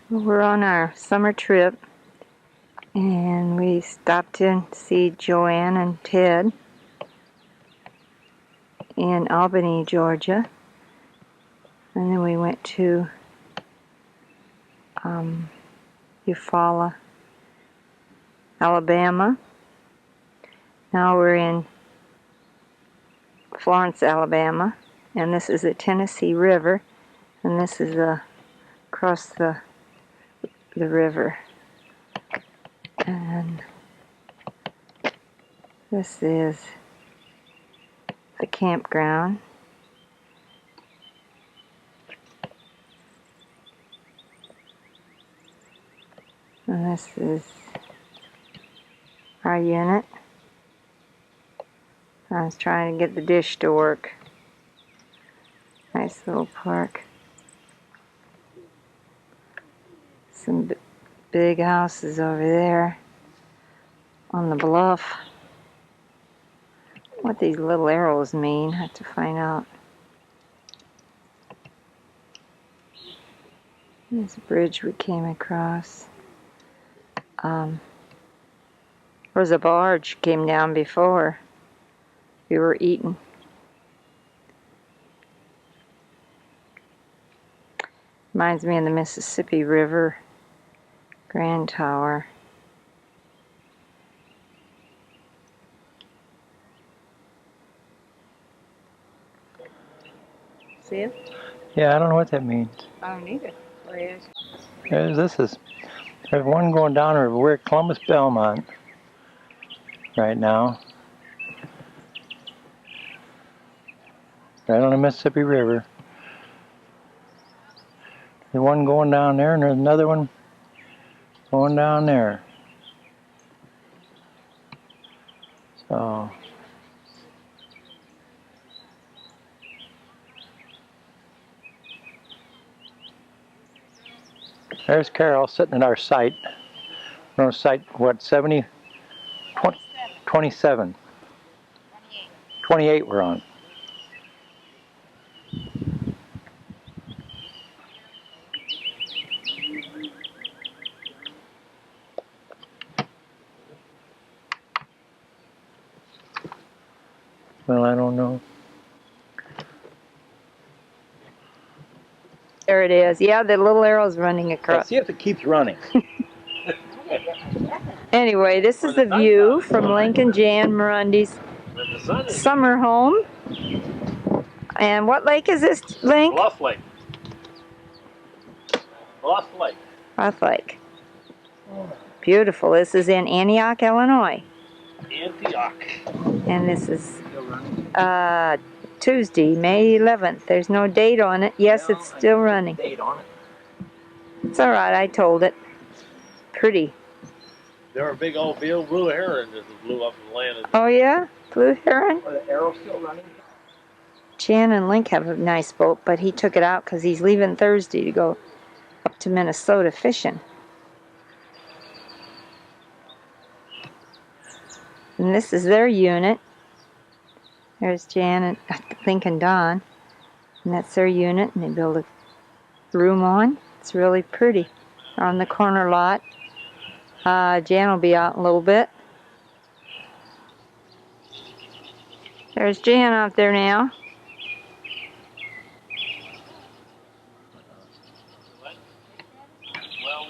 We're on our summer trip, and we stopped in to see Joanne and Ted in Albany, Georgia, and then we went to Eufaula, Alabama. Now we're in Florence, Alabama, and this is the Tennessee River, and this is across the river. And this is the campground. And this is our unit. I was trying to get the dish to work. Nice little park. Some big houses over there on the bluff. What these little arrows mean, I have to find out. There's a bridge we came across. There was a barge came down before. We were eating. Reminds me of the Mississippi River Grand Tower. See it? Yeah, I don't know what that means. I don't either. Where is There's one going down over where Columbus Belmont right now. Right on the Mississippi River. There's one going down there, and there's another one going down there. So there's Carol sitting at our site. We're on site, what, 70? 27. 28 we're on. Well, I don't know. There it is. Yeah, the little arrow's running across. Let's see if it keeps running. Anyway, this is the view from Lincoln Jan Morundi's summer home. And what lake is this, Link? Bluff Lake. Bluff Lake. Bluff Lake. Beautiful. This is in Antioch, Illinois. Antioch. And this is Tuesday, May 11th. There's no date on it. Yes, it's still running. Date on it. It's all right. I told it. Pretty. There were big old blue heron that blew up and landed. Oh, yeah? Blue heron? Are the arrows still running? Jan and Link have a nice boat, but he took it out because he's leaving Thursday to go up to Minnesota fishing. And this is their unit. There's Jan and Link and Don. And that's their unit, and they build a room on. It's really pretty. On the corner lot. Jan will be out in a little bit. There's Jan out there now.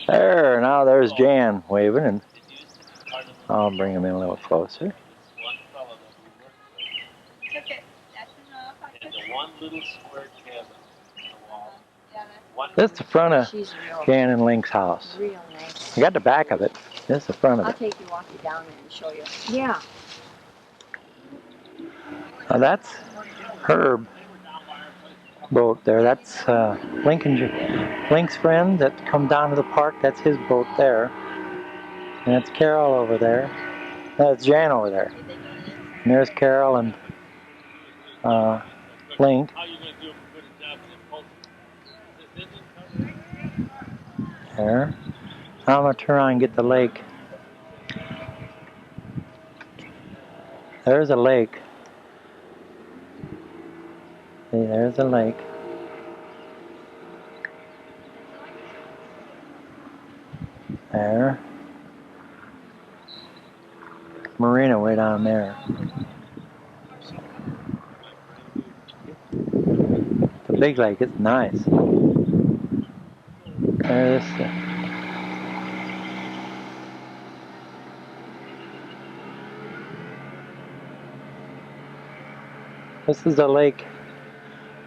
There, now there's Jan waving, and I'll bring him in a little closer. This is the front of Jan and Link's house. Real nice. I got the back of it. This is the front of I'll it. take you, walk you down there and show you. Yeah. Now that's Herb boat there. That's Link's friend that come down to the park. That's his boat there. And that's Carol over there. That's Jan over there. And there's Carol and Link. There. Now I'm going to turn around and get the lake. There's a lake. See, there's a lake. There. Marina way down there. The big lake is nice. There's this is a lake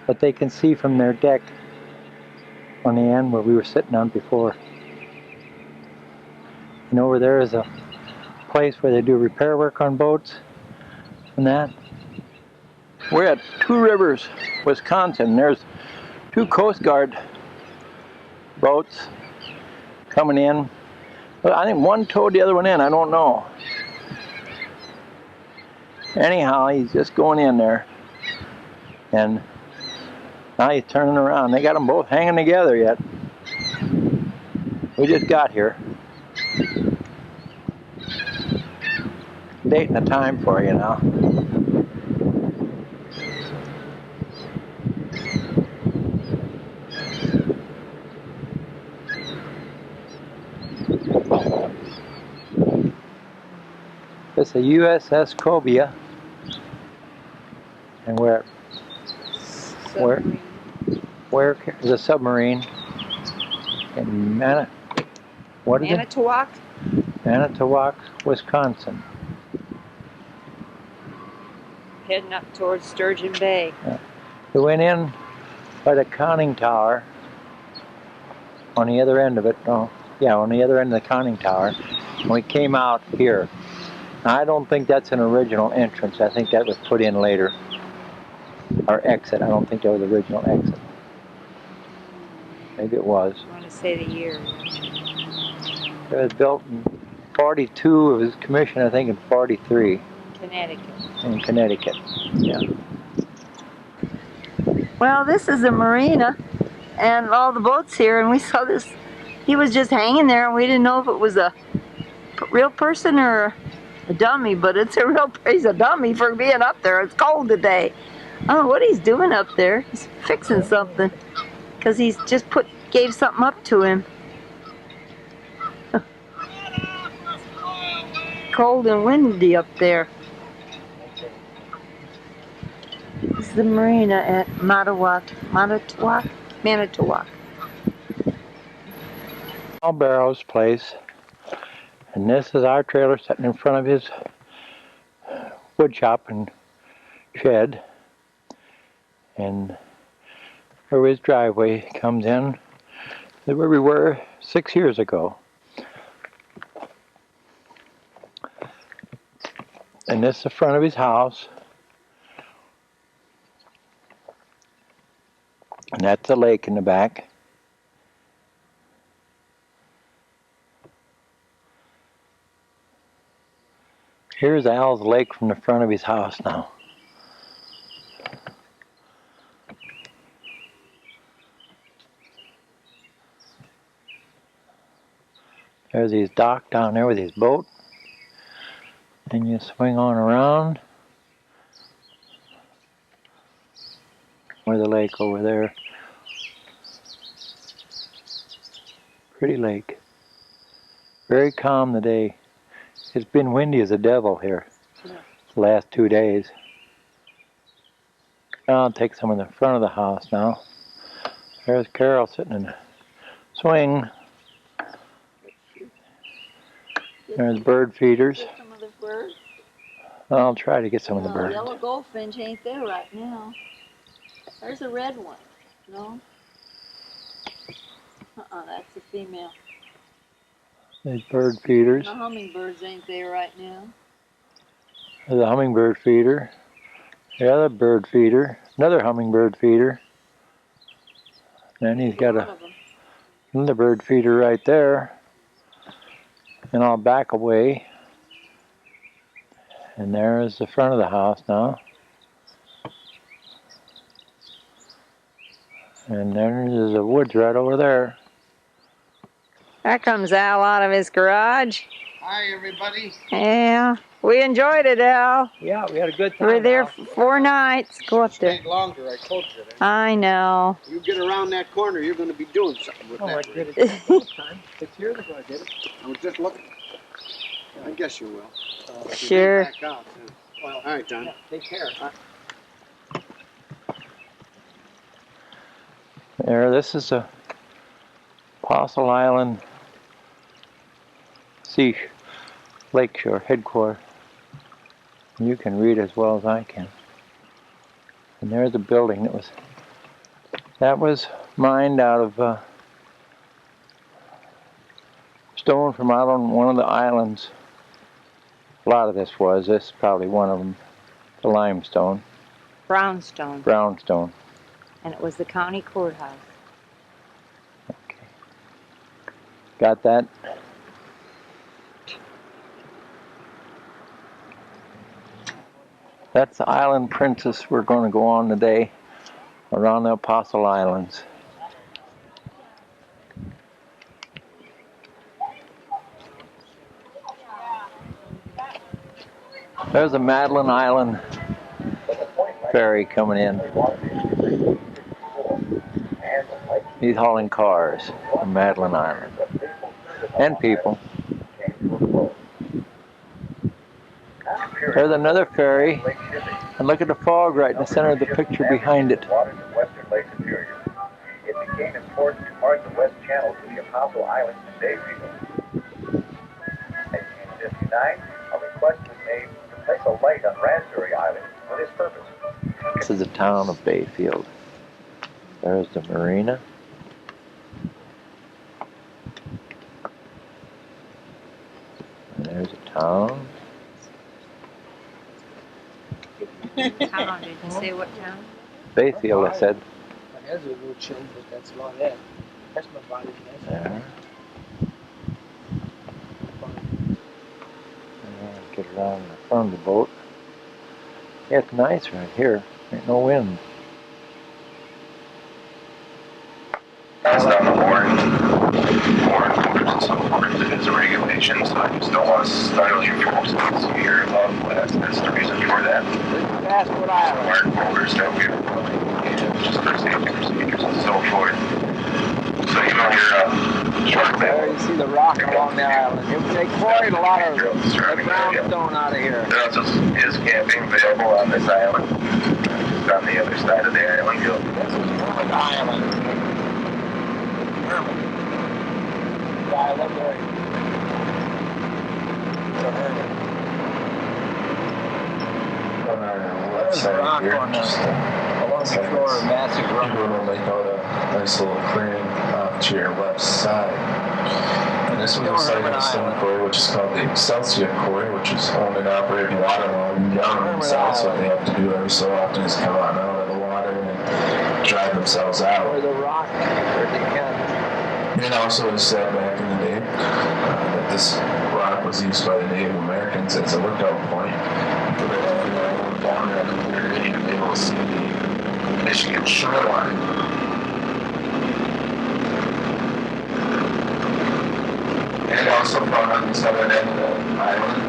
that they can see from their deck on the end where we were sitting on before. And over there is a place where they do repair work on boats and that. We're at Two Rivers, Wisconsin. There's 2 Coast Guard boats coming in. But I think one towed the other one in, I don't know. Anyhow, he's just going in there. And now he's turning around. They got them both hanging together yet. We just got here. Date and the time for you now. It's a USS Cobia. And where is a submarine in Manitowoc? Manitowoc, Wisconsin. Heading up towards Sturgeon Bay. Yeah. We went in by the conning tower on the other end of it. Oh, yeah, on the other end of the conning tower. And we came out here. Now, I don't think that's an original entrance. I think that was put in later. Or exit. I don't think that was the original exit. Maybe it was. I want to say the year. It was built in 42. It was commissioned, I think, in 43. Connecticut. In Connecticut, yeah. Well, this is a marina, and all the boats here, and we saw this. He was just hanging there, and we didn't know if it was a real person or a dummy, but it's a real. He's a dummy for being up there. It's cold today. I don't know what he's doing up there. He's fixing something, because he's just gave something up to him. Cold and windy up there. This is the marina at Manitowoc. Al Barrow's place, and this is our trailer sitting in front of his wood shop and shed, and where his driveway comes in, where we were 6 years ago. And this is the front of his house. And that's the lake in the back. Here's Al's lake from the front of his house now. There's his dock down there with his boat. And you swing on around. Where's the lake over there? Pretty lake. Very calm today. It's been windy as a devil here the last 2 days. I'll take some in the front of the house now. There's Carol sitting in the swing. There's bird feeders. Get some of the birds. I'll try to get some of the birds. Yellow goldfinch ain't there right now. There's a red one. No? That's a female. There's bird feeders. The hummingbirds ain't there right now. There's a hummingbird feeder. The other bird feeder. Another hummingbird feeder. Then he's got another bird feeder right there. And I'll back away. And there's the front of the house now. And there's the woods right over there. There comes Al out of his garage. Hi, everybody. Yeah, we enjoyed it, Al. Yeah, we had a good We time. were there Al. 4 nights. Go up there. Stayed longer, I told you that. I know. You get around that corner, you're going to be doing something with Oh, I that did rig. it last time. 6 years ago I did it. I was just looking. I guess you will. If you Sure. get back out, then. Well, all right, John. Yeah, take care. There, this is a Apostle Island Lakeshore headquarters. You can read as well as I can. And there's a building that was mined out of stone from out on one of the islands. A lot of this was. This is probably one of them. The limestone. Brownstone. Brownstone. And it was the county courthouse. Okay. Got that? That's the island princess we're going to go on today around the Apostle Islands. There's a Madeline Island ferry coming in. He's hauling cars from Madeline Island. And people. There's another ferry. And look at the fog right in the center of the picture behind it. It became important to mark the West Channel to the Apostle Islands in Bayfield. In 1859, a request was made to place a light on Raspberry Island for this purpose. This is the town of Bayfield. There's the marina. And there's a town. Town, did you say what town? Bayfield, I said. My head's a little chilled, but that's about it. That's my body. There. Get around the front of the boat. Yeah, it's nice right here. Ain't no wind. That's not the warrant orders and so forth. It is a regulation, so I just don't want to startle you folks with your love blast. That's the reason for that. That's what I Warrant orders that we are following, just for safety procedures and so forth. So you know your short there. bill. You see the rock along the island. They quarried a lot of the brownstone out of here. There also is camping available on this island. Just on the other side of the island. This is Hermit Island. Hermit. Yeah, I live there. It's a hermit. There's a rock on the, along the shore of Massive Rock. You're going to make out a nice little clearing off to your left side. And this was a site in Stone Quarry, which is called the Excelsior Quarry, which is owned and operated water line down in the south. So what they have to do every so often is come on out of the water and drive themselves out. Where the rock, where they can. And also is said back in the day that this rock was used by the Native Americans as a lookout point. Down there, they're able to see the Michigan shoreline. And also found on the southern end of the island.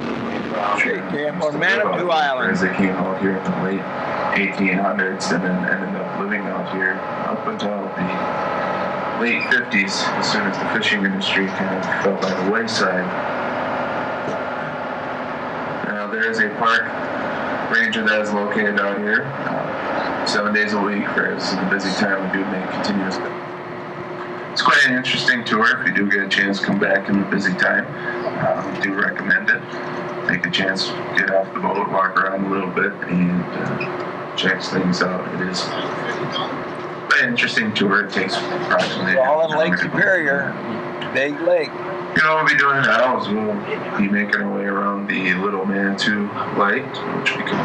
On Manitou Island. As they came out here in the late 1800s and then ended up living out here up until the late 50s, as soon as the fishing industry kind of fell by the wayside. Now there is a park ranger that is located out here 7 days a week, whereas in the busy time we do make continuous. It's quite an interesting tour. If you do get a chance to come back in the busy time, I do recommend it. Take a chance, get off the boat, walk around a little bit, and check things out. It is quite an interesting tour. It takes approximately. We're all in Lake Superior, big lake. You know what we'll be doing now is we'll be making our way around the Little Manitou Lake, which we can.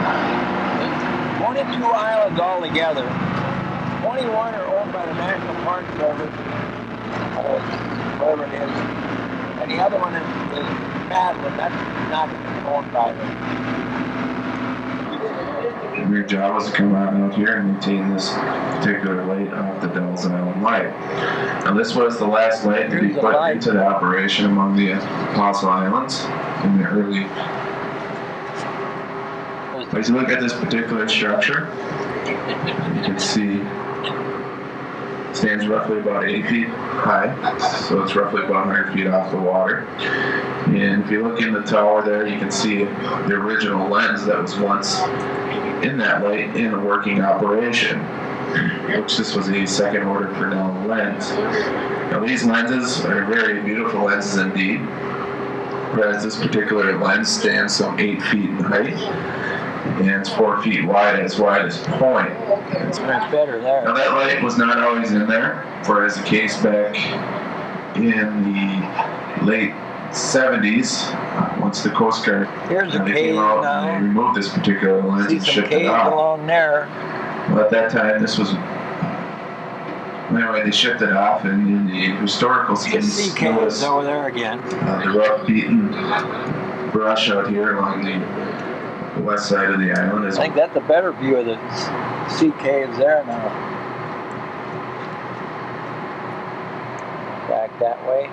22 islands altogether. 21 are owned by the National Park Service, whatever it is. And the other one is Madeline. That's not owned by them. Their job was to come out here and maintain this particular light off the Devil's Island Light. Now this was the last light to be put into the operation among the Apostle Islands in the early. As you look at this particular structure, you can see it stands roughly about 8 feet high, so it's roughly about 100 feet off the water. And if you look in the tower there, you can see the original lens that was once in that light in a working operation, which this was a second order Fresnel lens. Now these lenses are very beautiful lenses indeed, whereas this particular lens stands some 8 feet in height, and it's 4 feet wide at its widest point. It's much better there. Now that light was not always in there, for as the case back in the late 70s, once the Coast Guard came out and they removed this particular lens and shipped it out. Along there. Well, at that time, this was. Anyway, they shipped it off, and in the historical scenes, caves over there again. The rough beaten brush out here along the west side of the island. I think that's a better view of the sea caves there now. Back that way.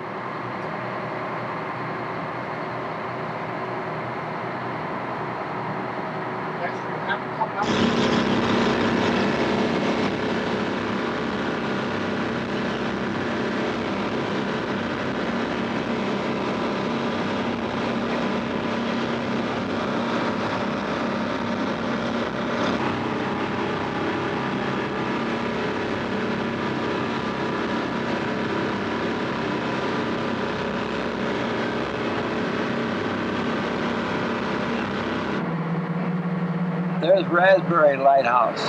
There's Raspberry Lighthouse.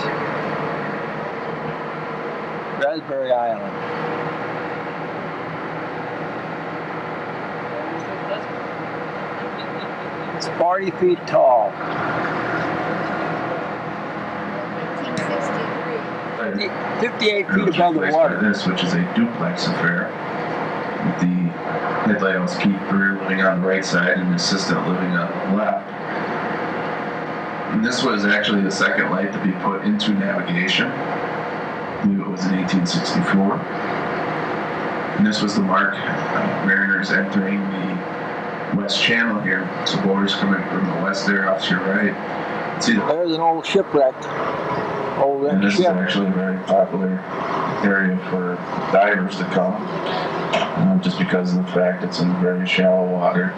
Raspberry Island. It's 40 feet tall. 58 feet above the water. This, which is a duplex affair, with the head lighthouse keeper living on the right side and the assistant living on the left. And this was actually the second light to be put into navigation. I believe it was in 1864. And this was the mark of mariners entering the West Channel here. So boaters coming from the west there off to your right. See, there's an old shipwreck. And this is actually a very popular area for divers to come, just because of the fact it's in very shallow water.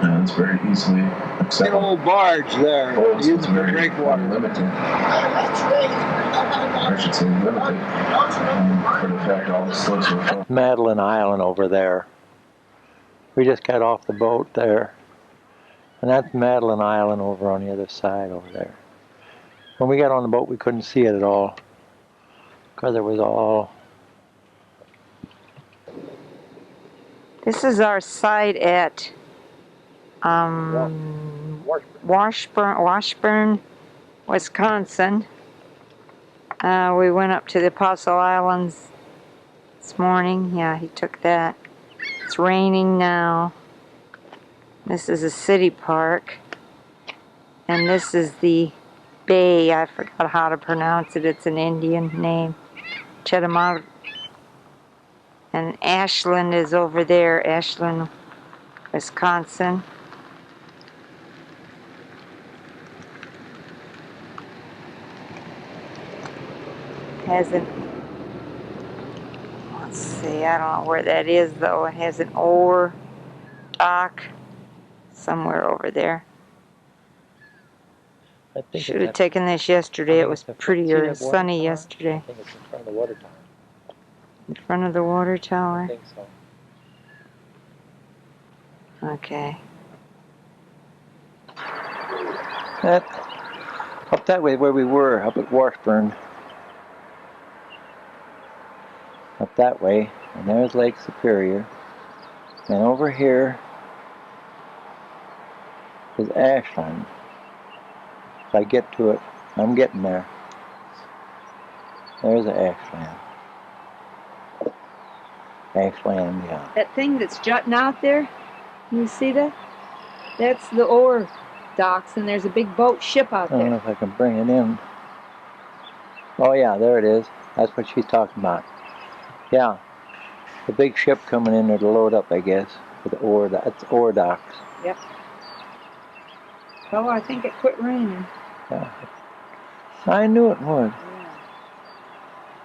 And it's very easily accessible. An old barge there. It's very limited. I should say limited. For the fact all the slopes are full. Madeline Island over there. We just got off the boat there. And that's Madeline Island over on the other side over there. When we got on the boat, we couldn't see it at all. Because it was all... This is our site at Washburn, Wisconsin. We went up to the Apostle Islands this morning. Yeah, he took that. It's raining now. This is a city park. And this is the bay. I forgot how to pronounce it. It's an Indian name. Chetumal. And Ashland is over there. Ashland, Wisconsin. Has an, let's see, I don't know where that is though. It has an ore dock somewhere over there. Should have taken this yesterday. It was prettier sunny yesterday. I think it's in front of the water tower. In front of the water tower? I think so. Okay. Up that way where we were, up at Washburn. Up that way, and there's Lake Superior. And over here is Ashland. If I get to it, I'm getting there. There's Ashland. Ashland, yeah. That thing that's jutting out there, you see that? That's the ore docks, and there's a big boat ship out I don't know there. if I can bring it in. Oh yeah, there it is. That's what she's talking about. Yeah, the big ship coming in there to load up, I guess. With ore, that's ore docks. Yep. Oh, I think it quit raining. Yeah. I knew it would. Yeah.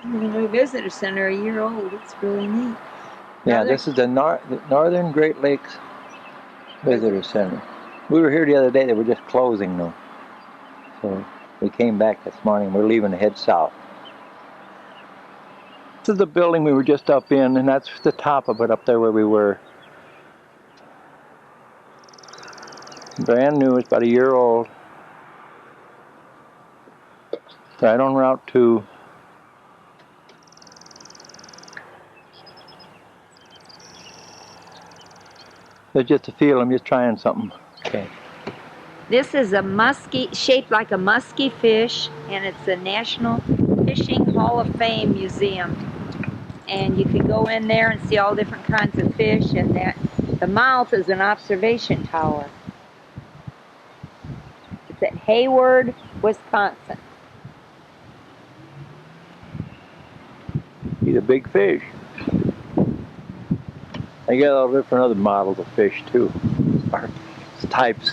The new visitor center, a year old. It's really neat. Yeah, this is the Northern Great Lakes Visitor Center. We were here the other day. They were just closing though. So we came back this morning. We're leaving to head south. This is the building we were just up in, and that's the top of it up there where we were. Brand new, it's about a year old. Right on Route 2. There's just a feel, I'm just trying something. Okay. This is a musky, shaped like a musky fish, and it's a National Fishing Hall of Fame museum. And you can go in there and see all different kinds of fish, and that the mouth is an observation tower. It's at Hayward, Wisconsin. He's a big fish. They got all different other models of fish too. Or types.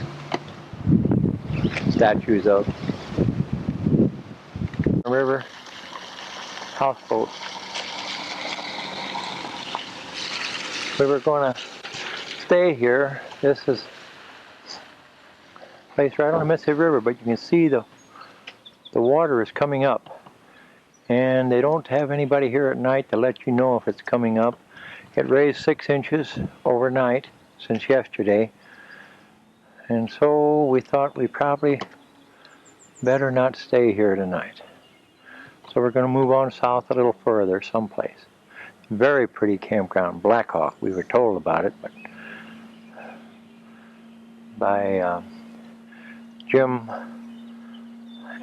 Statues of. River. Houseboat. We were going to stay here. This is a place right on the Mississippi River, but you can see the water is coming up. And they don't have anybody here at night to let you know if it's coming up. It raised 6 inches overnight since yesterday. And so we thought we probably better not stay here tonight. So we're going to move on south a little further someplace. Very pretty campground, Blackhawk. We were told about it, but by Jim,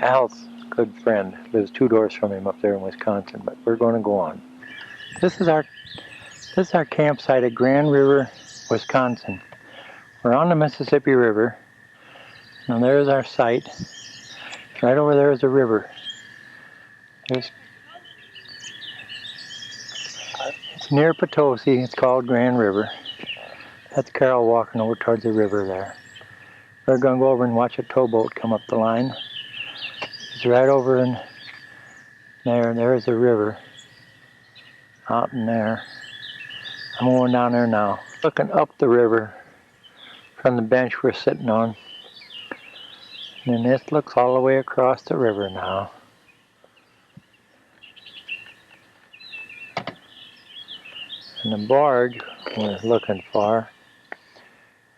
Al's good friend, lives 2 doors from him up there in Wisconsin. But we're going to go on. This is our campsite at Grand River, Wisconsin. We're on the Mississippi River. Now there's our site. Right over there is the river. It's near Potosi. It's called Grand River. That's Carol walking over towards the river there. We're going to go over and watch a towboat come up the line. It's right over in there, and there's the river. Out in there. I'm going down there now. Looking up the river from the bench we're sitting on. And then this looks all the way across the river now. And the barge we're looking for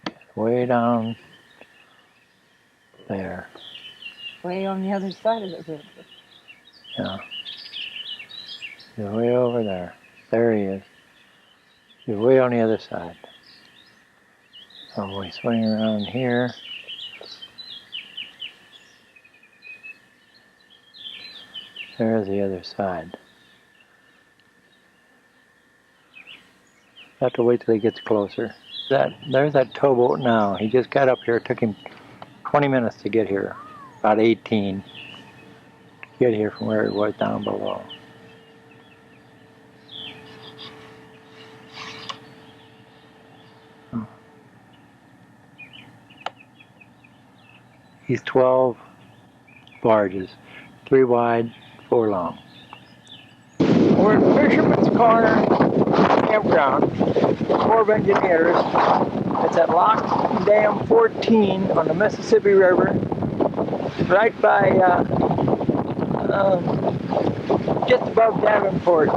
is way down there. Way on the other side of the river. Yeah. He's way over there. There he is. He's way on the other side. So we swing around here. There's the other side. Have to wait till he gets closer. There's that towboat now. He just got up here. It took him 20 minutes to get here. About 18. To get here from where he was down below. He's 12 barges. 3 wide, 4 long. We're at Fisherman's Corner Campground, Corps of Engineers. It's at Lock Dam 14 on the Mississippi River, right by, just above Davenport,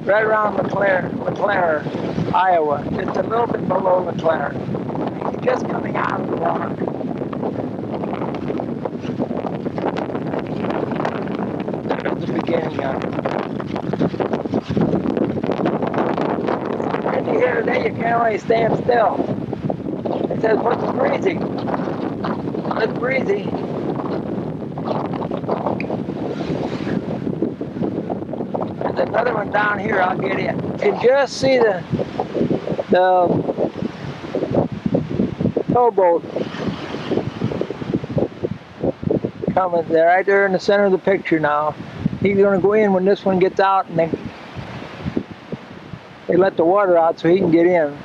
right around LeClaire, Iowa, just a little bit below LeClaire. He's just coming out of the water. There's the beginning of it. Windy here today, you can't really stand still. It says, what's breezy? It's breezy. There's another one down here, I'll get in. You can just see the towboat coming. They're right there in the center of the picture now. He's going to go in when this one gets out, and they let the water out so he can get in.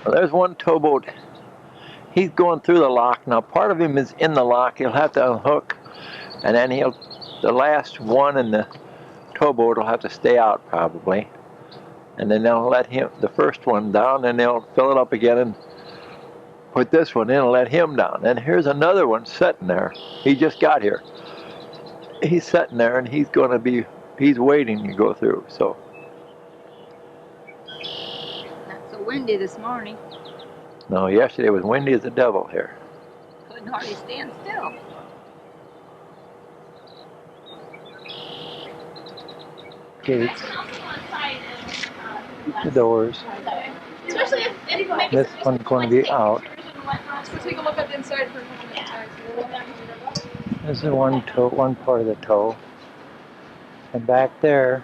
Well, there's one towboat. He's going through the lock. Now part of him is in the lock. He'll have to unhook, and then the last one in the towboat will have to stay out probably. And then they'll let the first one down, and they'll fill it up again and put this one in and let him down. And here's another one sitting there. He just got here. He's sitting there, and he's waiting to go through. So. Not so windy this morning. No, yesterday was windy as the devil here. Couldn't hardly stand still. Gates. The doors. Especially if This one's going to be out. So take a look at the inside for a couple minutes. This is one part of the tow. And back there's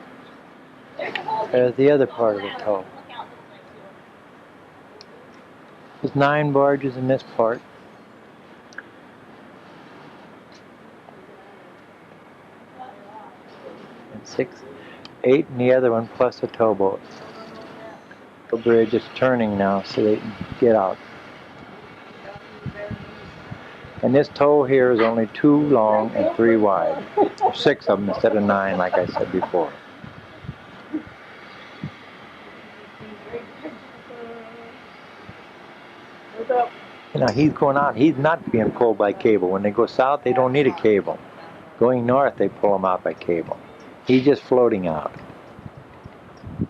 the other part of the tow. There's 9 barges in this part. And 8 in the other one, plus a towboat. The bridge is turning now so they can get out. And this tow here is only 2 long and 3 wide. 6 of them instead of 9 like I said before. You know, he's going out. He's not being pulled by cable. When they go south, they don't need a cable. Going north, they pull them out by cable. He's just floating out.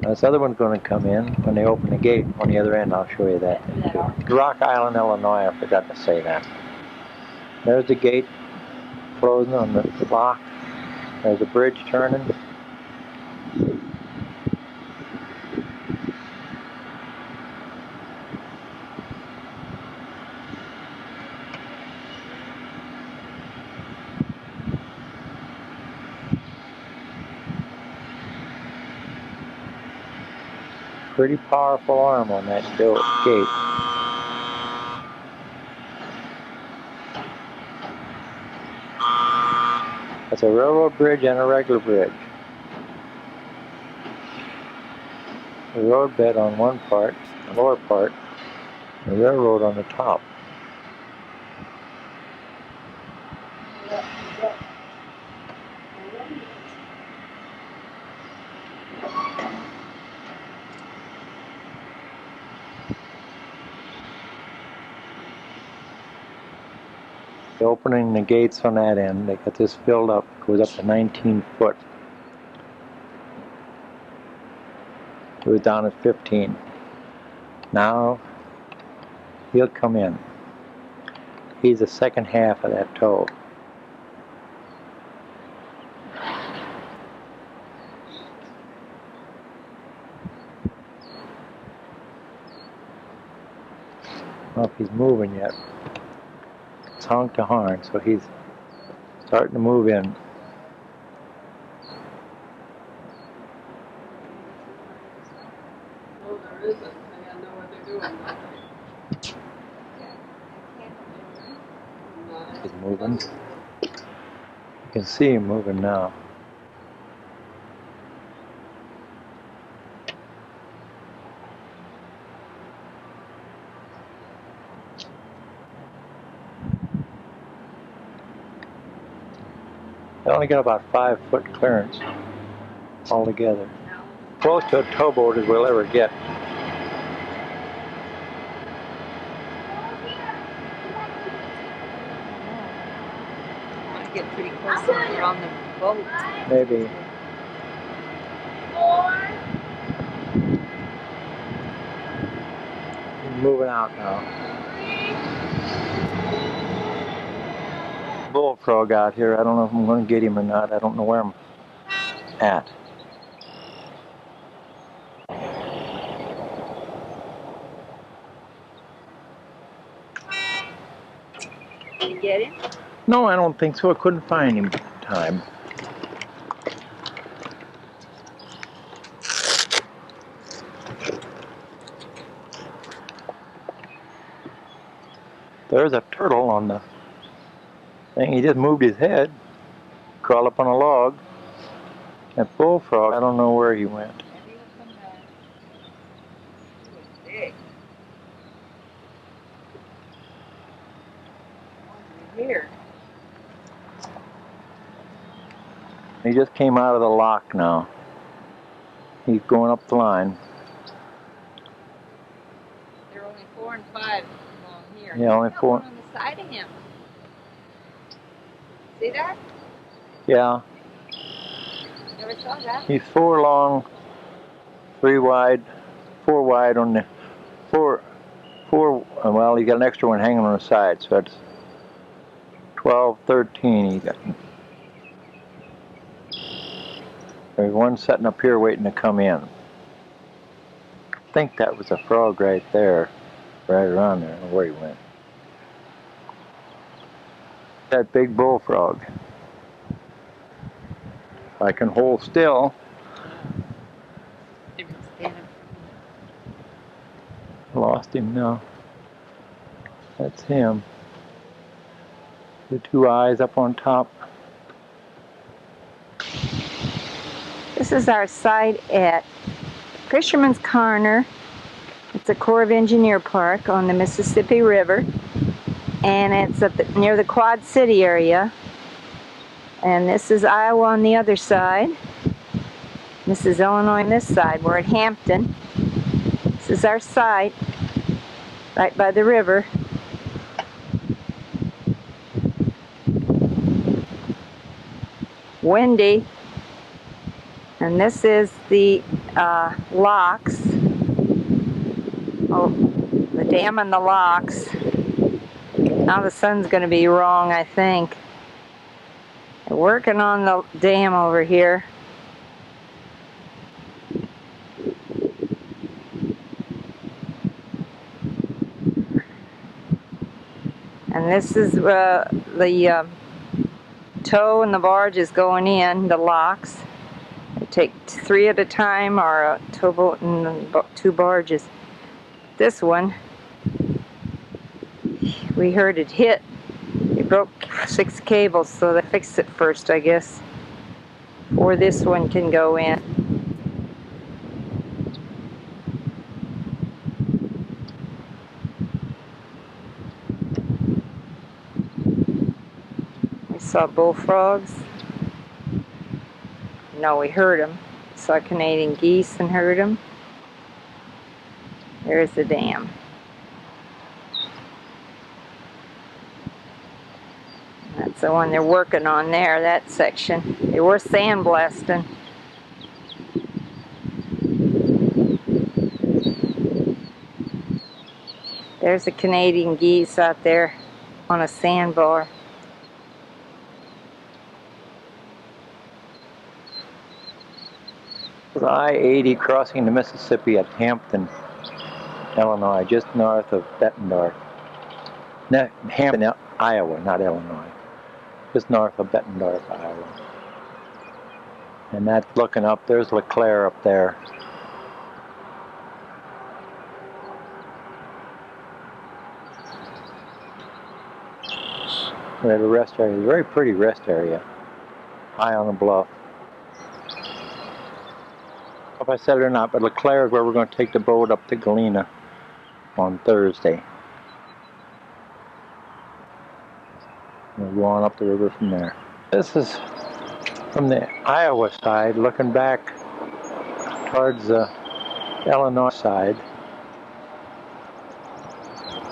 Now, this other one's going to come in when they open the gate on the other end. I'll show you that. Rock Island, Illinois. I forgot to say that. There's the gate closing on the lock. There's the bridge turning. Pretty powerful arm on that gate. That's a railroad bridge and a regular bridge. The road bed on one part, the lower part, the railroad on the top. Opening the gates on that end, they got this filled up, goes up to 19 foot. It was down at 15. Now he'll come in. He's the second half of that tow. I don't know if he's moving yet. It's honk to horn, so he's starting to move in. No, there isn't. I gotta know what they're doing. He's moving. You can see him moving now. They only got about 5 foot clearance altogether. Close to a towboat as we'll ever get. I get pretty close when you're on the boat. Maybe. He's moving out now. Bull crow got here. I don't know if I'm going to get him or not. I don't know where I'm at. Did you get him? No, I don't think so. I couldn't find him in time. There's a turtle on the thing. He just moved his head, crawled up on a log. That bullfrog, I don't know where he went. Maybe he'll come back. He was big. Over here. He just came out of the lock now. He's going up the line. There are only 4 and 5 along here. Yeah, only There's 4. one on the side of him. See that? Yeah, Never saw that. he's 4 long, 3 wide, 4 wide on the 4. Well, he got an extra one hanging on the side, so that's 12, 13 he got. There's one sitting up here waiting to come in. I think that was a frog right there, right around there. I don't know where he went. That big bullfrog. If I can hold still. Lost him now. That's him. The 2 eyes up on top. This is our site at Fisherman's Corner. It's a Corps of Engineer park on the Mississippi River, and it's at near the Quad City area. And this is Iowa on the other side. This is Illinois on this side. We're at Hampton. This is our site, right by the river. Windy. And this is the locks. Oh, the dam and the locks. Now the sun's going to be wrong, I think. They're working on the dam over here. And this is the tow and the barge is going in, the locks. They take 3 at a time, or a towboat and 2 barges. This one, we heard it hit. It broke 6 cables, so they fixed it first, I guess, before this one can go in. We saw bullfrogs. No, we heard them. Saw Canadian geese and heard them. There's the dam. That's the one they're working on there, that section. They were sandblasting. There's the Canadian geese out there on a sandbar. I-80 crossing the Mississippi at Hampton, Illinois, just north of Bettendorf. No, Hampton, Iowa, not Illinois. Just north of Bettendorf, Iowa. And that's looking up, there's LeClaire up there. We have a rest area, a very pretty rest area, high on a bluff. If I said it or not, but LeClaire is where we're going to take the boat up to Galena on Thursday. We'll go on up the river from there. This is from the Iowa side, looking back towards the Illinois side.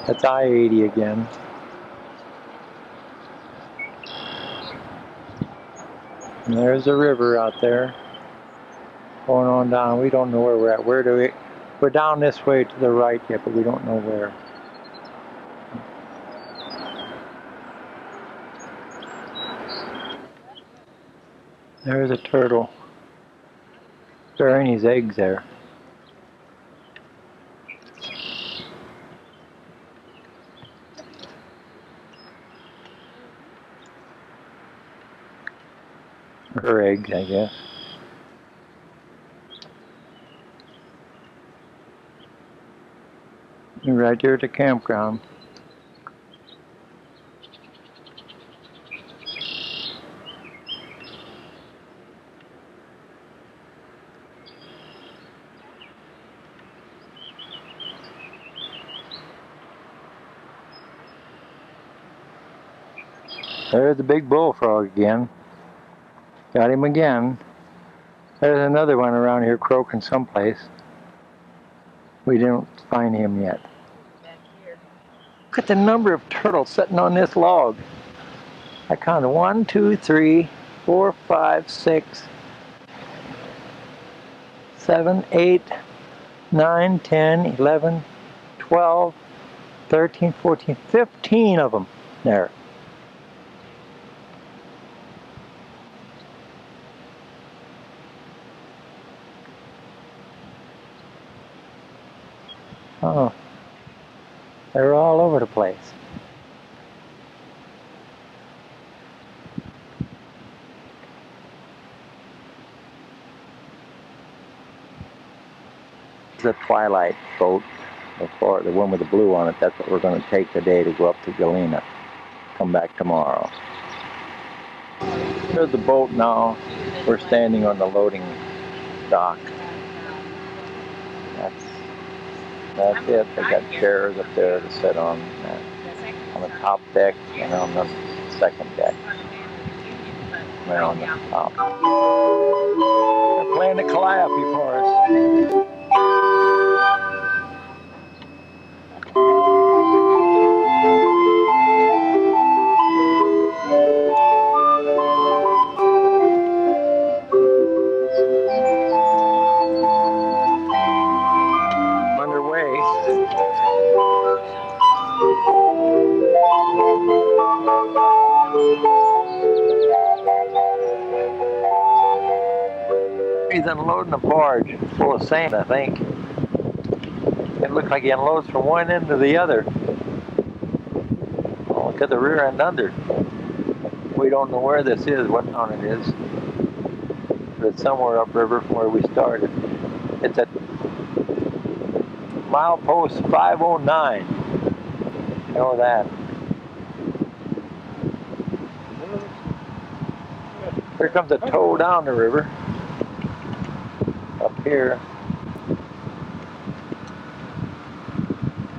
That's I-80 again. And there's the river out there. Going on down, we don't know where we're at. We're down this way to the right yet, but we don't know where. There's a turtle burying his eggs there. Her eggs, I guess. Right here at the campground. There's the big bullfrog again. Got him again. There's another one around here croaking someplace. We didn't find him yet. Back here. Look at the number of turtles sitting on this log. I counted 1, 2, 3, 4, 5, 6, 7, 8, 9, 10, 11, 12, 13, 14, 15 of them there. Oh, they're all over the place. The Twilight boat, the one with the blue on it, that's what we're going to take today to go up to Galena. Come back tomorrow. Here's the boat now. We're standing on the loading dock. That's it. They got chairs up there to sit on the top deck and on the second deck. Right on the top. They're playing the calliope for us. He's unloading a barge full of sand, I think. It looks like he unloads from one end to the other. Oh, look at the rear end under. We don't know where this is, what town it is. But it's somewhere upriver from where we started. It's at milepost 509. You know that. Here comes a tow down the river. Up here.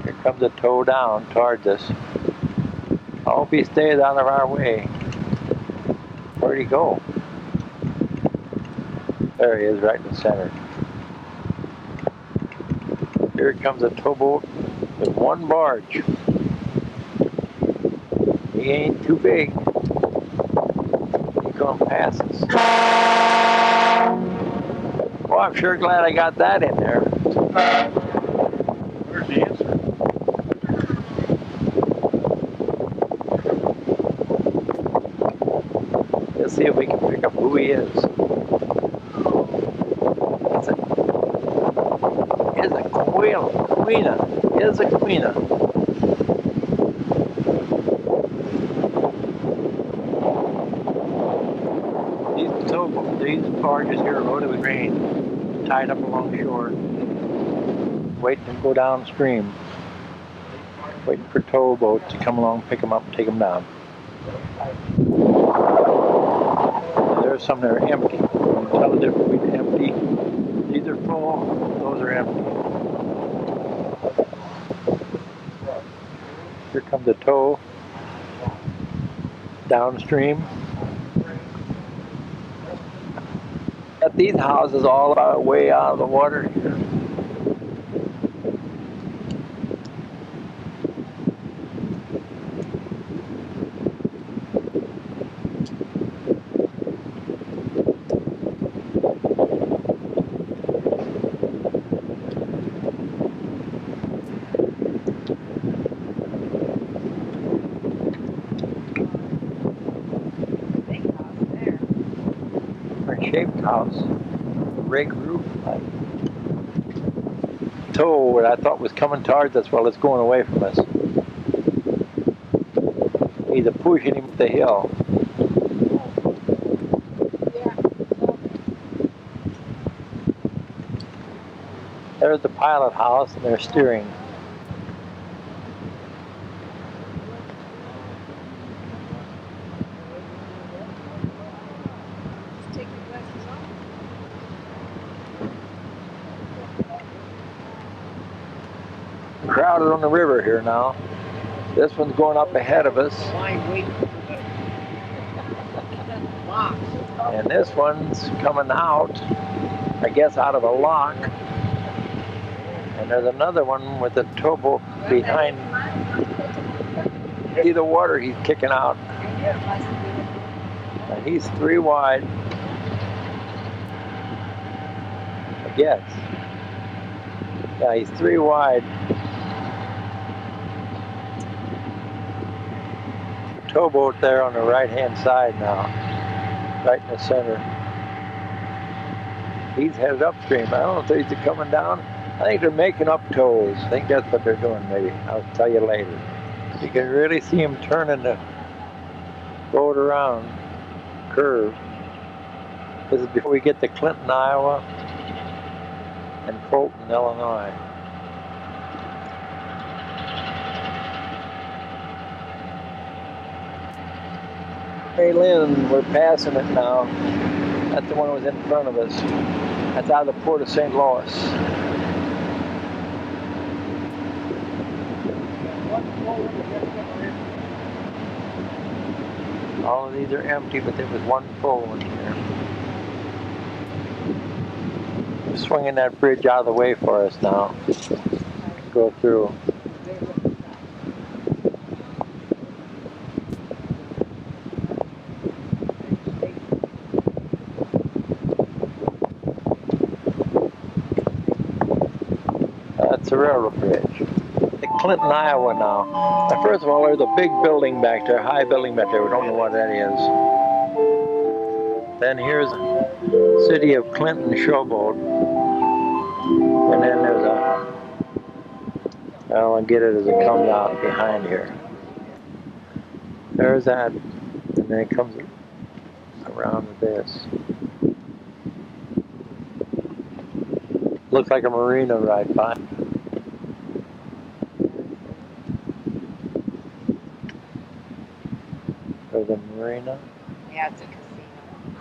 Here comes a tow down towards us. I hope he stays out of our way. Where'd he go? There he is, right in the center. Here comes a towboat with one barge. He ain't too big. He's going past us. Well, I'm sure glad I got that in there. Where's the answer? Let's see if we can pick up who he is. It's a queen. It's a queen. These barges here are loaded with grain, tied up along the shore, waiting to go downstream, waiting for towboats to come along, pick them up, and take them down. There's some that are empty. You can tell the difference between empty. These are full, those are empty. Here comes the tow downstream. Got these houses all about way out of the water here. Shaped house, rig roof, like tow what I thought was coming towards us while it's going away from us. Either pushing him up the hill. There's the pilot house and they're steering. Crowded on the river here now. This one's going up ahead of us. And this one's coming out, I guess, out of a lock. And there's another one with a towboat behind. See the water he's kicking out. And he's 3 wide. I guess. Yeah, he's 3 wide. Towboat there on the right-hand side now, right in the center. He's headed upstream. I don't know if he's coming down. I think they're making up tows. I think that's what they're doing, maybe. I'll tell you later. You can really see him turning the boat around, curve. This is before we get to Clinton, Iowa, and Fulton, Illinois. Hey Lynn, we're passing it now. That's the one that was in front of us. That's out of the port of St. Louis. All of these are empty, but there was one full one here. We're swinging that bridge out of the way for us now. Go through. That's the railroad bridge. Clinton, Iowa now. Now. First of all, there's a big building back there, high building back there. We don't know what that is. Then here's the city of Clinton showboat. And then there's a, I'll get it as it comes out behind here. There's that, and then it comes around with this. Looks like a marina right by. There's a marina. Yeah, it's a casino.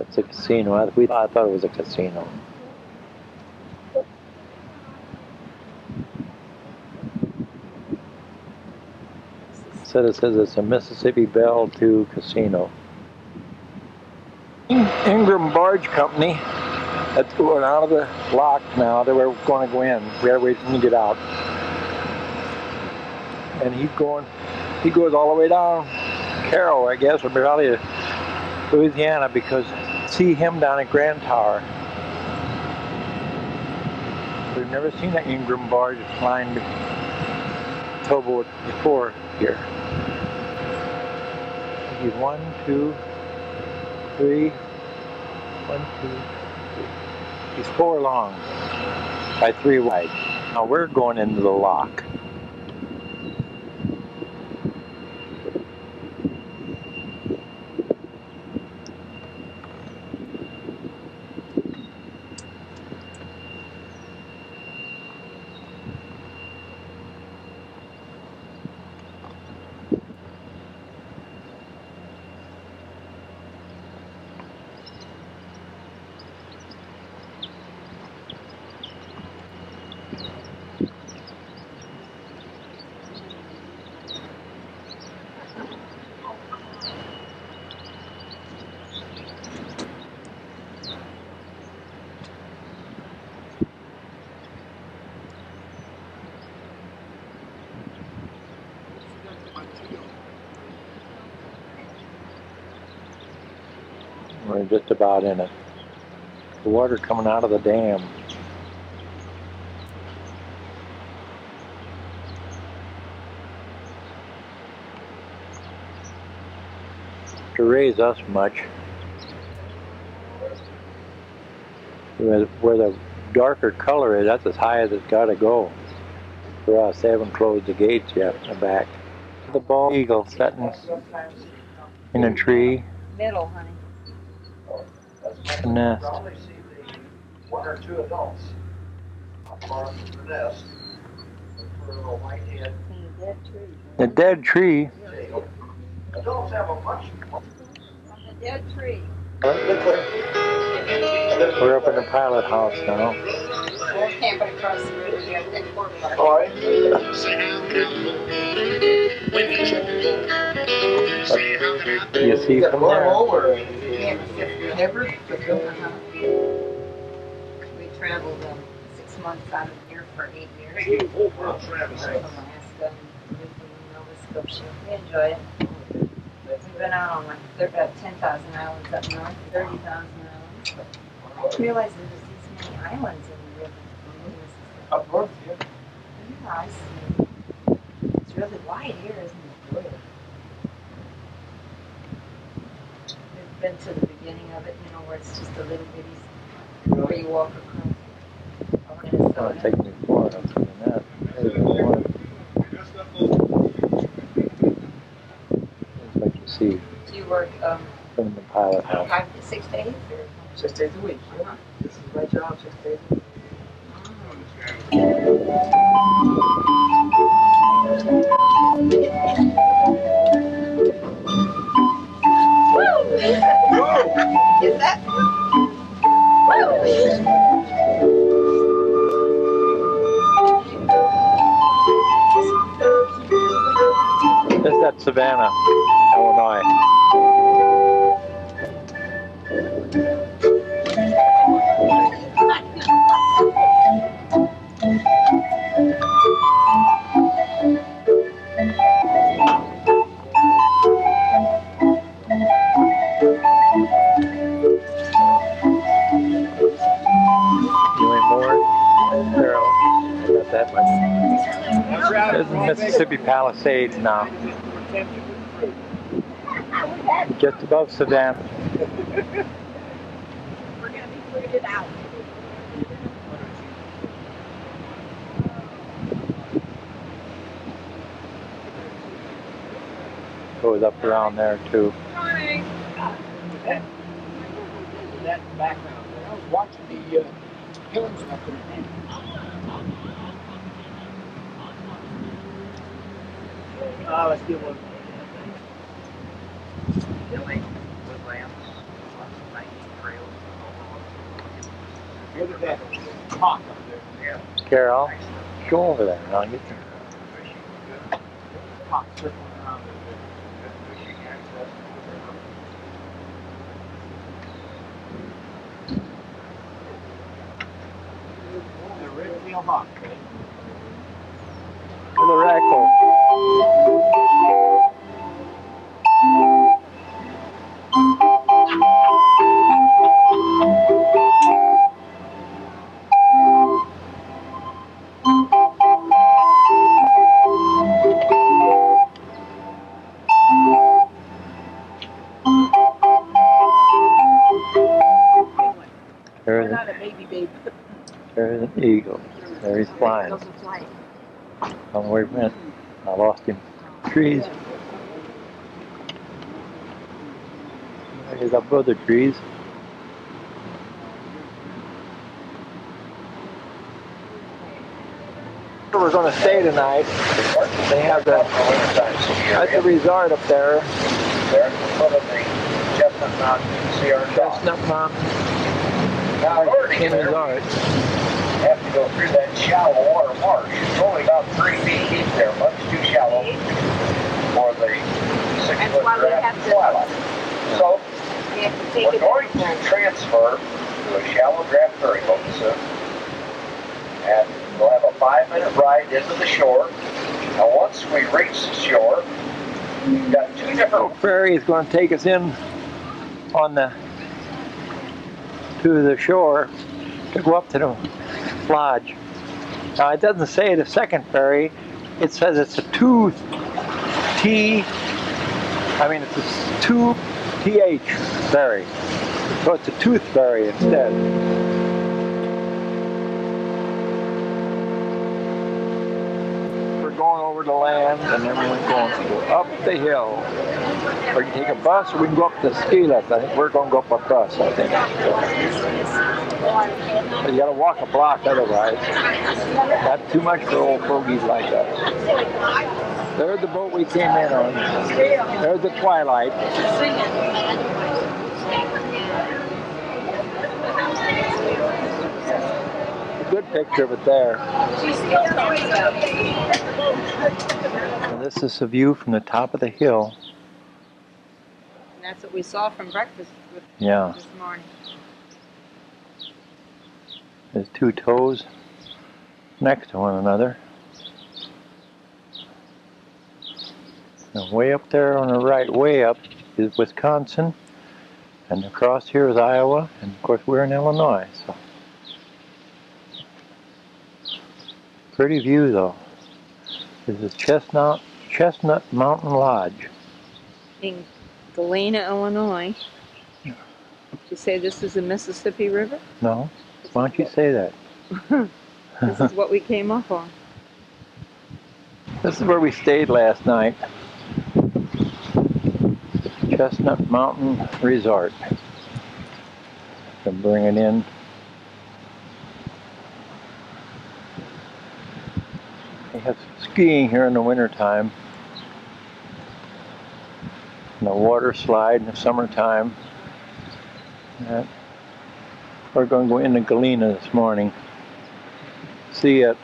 It's a casino. I thought it was a casino. So it says it's a Mississippi Belle II casino. Ingram Barge Company. That's going out of the lock now. They were going to go in. We had to wait for him to get out. And he goes all the way down Carroll, I guess, or probably Louisiana, because see him down at Grand Tower. We've never seen an Ingram barge flying towboat before here. He's 1, 2, 3. 1, 2, 3. He's 4 long by 3 wide. Now we're going into the lock. We're just about in it. The water coming out of the dam. To raise us much. Where the darker color is, that's as high as it's got to go for us. They haven't closed the gates yet in the back. The bald eagle sitting in a tree. Middle, honey. A nest. Probably see one or 2 adults not far from the nest. For a little white head. The dead tree. Adults have a much. On the dead tree. We're up in the pilot house now. We're camping across the river here. All right. You see from there. Yeah, Ever? We traveled 6 months out of the year for 8 years. From Alaska, Nova Scotia. We enjoy it. We've been out on there are about 10,000 islands up north, 30,000 islands. But I didn't realize there was these many islands in the river. Up north, yeah. Yeah, I see. It's really wide here, isn't it? Really? We've been to the beginning of it, where it's just a little bitty, where you walk across. Oh, it takes me far enough than that. It's like you see Do you work from the pilot house. 5 to 6 days? Or? 6 days a week. Yeah. This is my job, 6 days a week. Is that? This is at Savannah, Illinois. There's Mississippi Palisades now. Just above Savannah. We're going to be weirded out. Goes up around there too. That background there. I was watching the hills up there. Let's get one. Look at that hawk up there. Carol, go over there and I'll get you. Hawk circling around there. The red-tailed hawk. And the raccoon. There's an eagle. There he's flying. I don't know where he went. I lost him. Trees. He's up other trees. We're going to stay tonight. They have at the resort up there. There, in front of the Chestnut Mountain, you can see our Chestnut Mountain. Now, in order to get there, Resort. you have to go through that shallow water marsh. It's only about 3 feet deep there, much too shallow for the 6-foot draft twilight. So, we're going to transfer to a shallow draft ferry boat soon. And we'll have a 5-minute ride into the shore. Now, once we reach the shore, we've got 2 different Ferry is going to take us in on to the shore to go up to the lodge. Now it doesn't say the second ferry, it says it's a 2T, it's a 2TH ferry. So it's a tooth ferry instead. We're going over the land and then we're going to go up the hill. Or you can take a bus or we can go up the ski lift. I think we're going to go up a bus, I think. But you got to walk a block otherwise. Not too much for old fogies like us. There's the boat we came in on. There's the Twilight. A good picture of it there. And this is a view from the top of the hill. that's what we saw from breakfast Yeah. this morning. There's two toes next to one another. And way up there on the right, way up, is Wisconsin. And across here is Iowa. And of course we're in Illinois. So pretty view though. This is Chestnut Mountain Lodge. In Galena, Illinois. Did you say this is the Mississippi River? No? Why don't you say that? This is what we came up on. This is where we stayed last night. Chestnut Mountain Resort. Can bring it in. They have skiing here in the wintertime. And a water slide in the summertime. And we're going to go into Galena this morning. See it.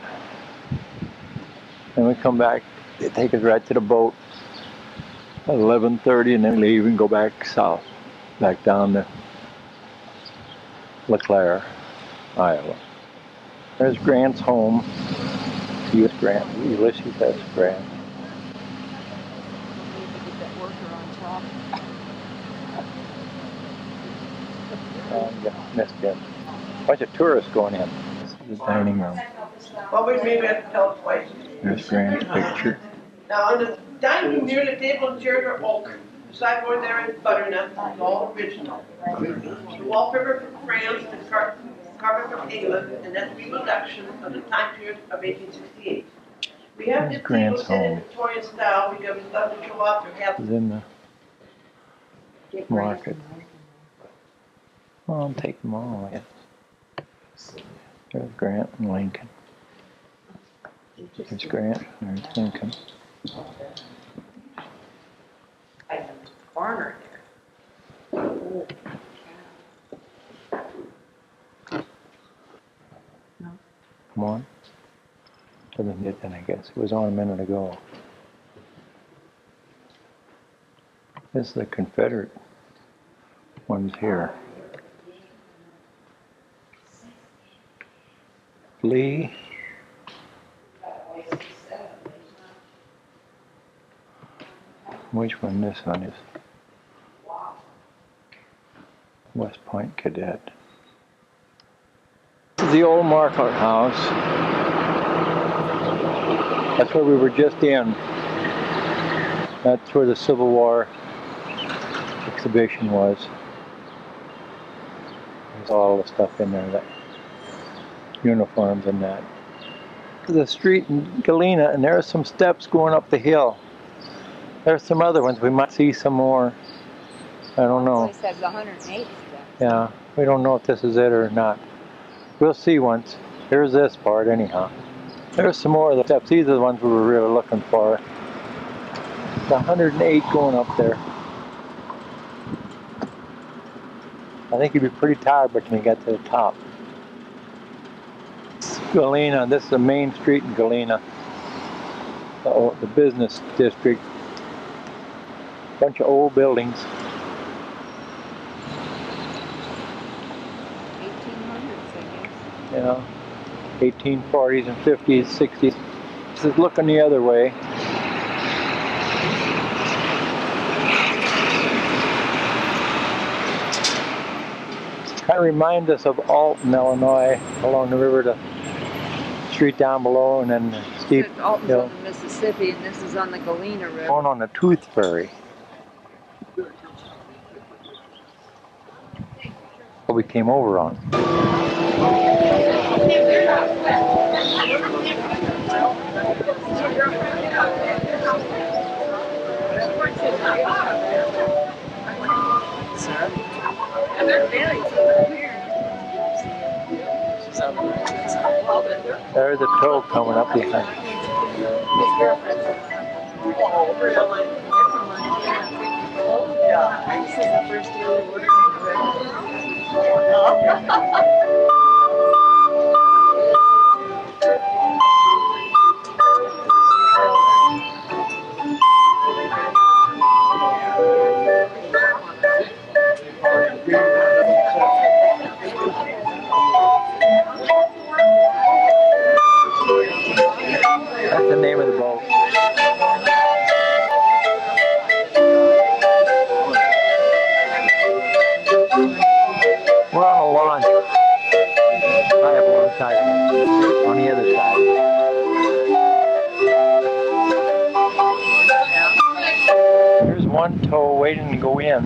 And we come back, they take us right to the boat at 11:30 and then leave and go back south, back down to LeClaire, Iowa. There's Grant's home. U.S. Grant, Ulysses S. Grant. Yeah, missed him. Bunch of tourists going in. This is the dining room. Well, we maybe have to tell it twice. There's Grant's picture. Now, on the dining room near the table and chairs are oak. The sideboard there is butternut. It's all original. The wallpaper from France, the carpet from England, and that's a reproduction of the time period of 1868. We have There's this Grant's table set in home. Victorian style because we love to show off their health. It's in the market. Well, I'll take them all, I guess. There's Grant and Lincoln. There's Grant, there's Lincoln. Corner there. Come on. Doesn't get then, I guess. It was on a minute ago. This is the Confederate ones here. Lee. Which one this one is? West Point Cadet. This is the old Markle House. That's where we were just in. That's where the Civil War exhibition was. There's all the stuff in there, that uniforms and that. The street in Galena, and there are some steps going up the hill. There's some other ones. We might see some more. I don't know. It says 180 steps. Yeah, we don't know if this is it or not. We'll see once. Here's this part anyhow. There's some more of the steps. These are the ones we were really looking for. The 108 going up there. I think you'd be pretty tired when you get to the top. Galena, this is the main street in Galena. The business district. Bunch of old buildings. 1800s, I guess. Yeah, 1840s and 50s, 60s. This is looking the other way. Kind of reminds us of Alton, Illinois, along the river, the street down below, and then the steep Alton's hill. on the Mississippi, and this is on the Galena River. Going on the Tooth Ferry. What we came over on. There's a tow coming up behind. Oh, really? Yeah. This is the first year we worked name of the boat. We're on a launch. I have one side of it. On the other side. There's one tow waiting to go in.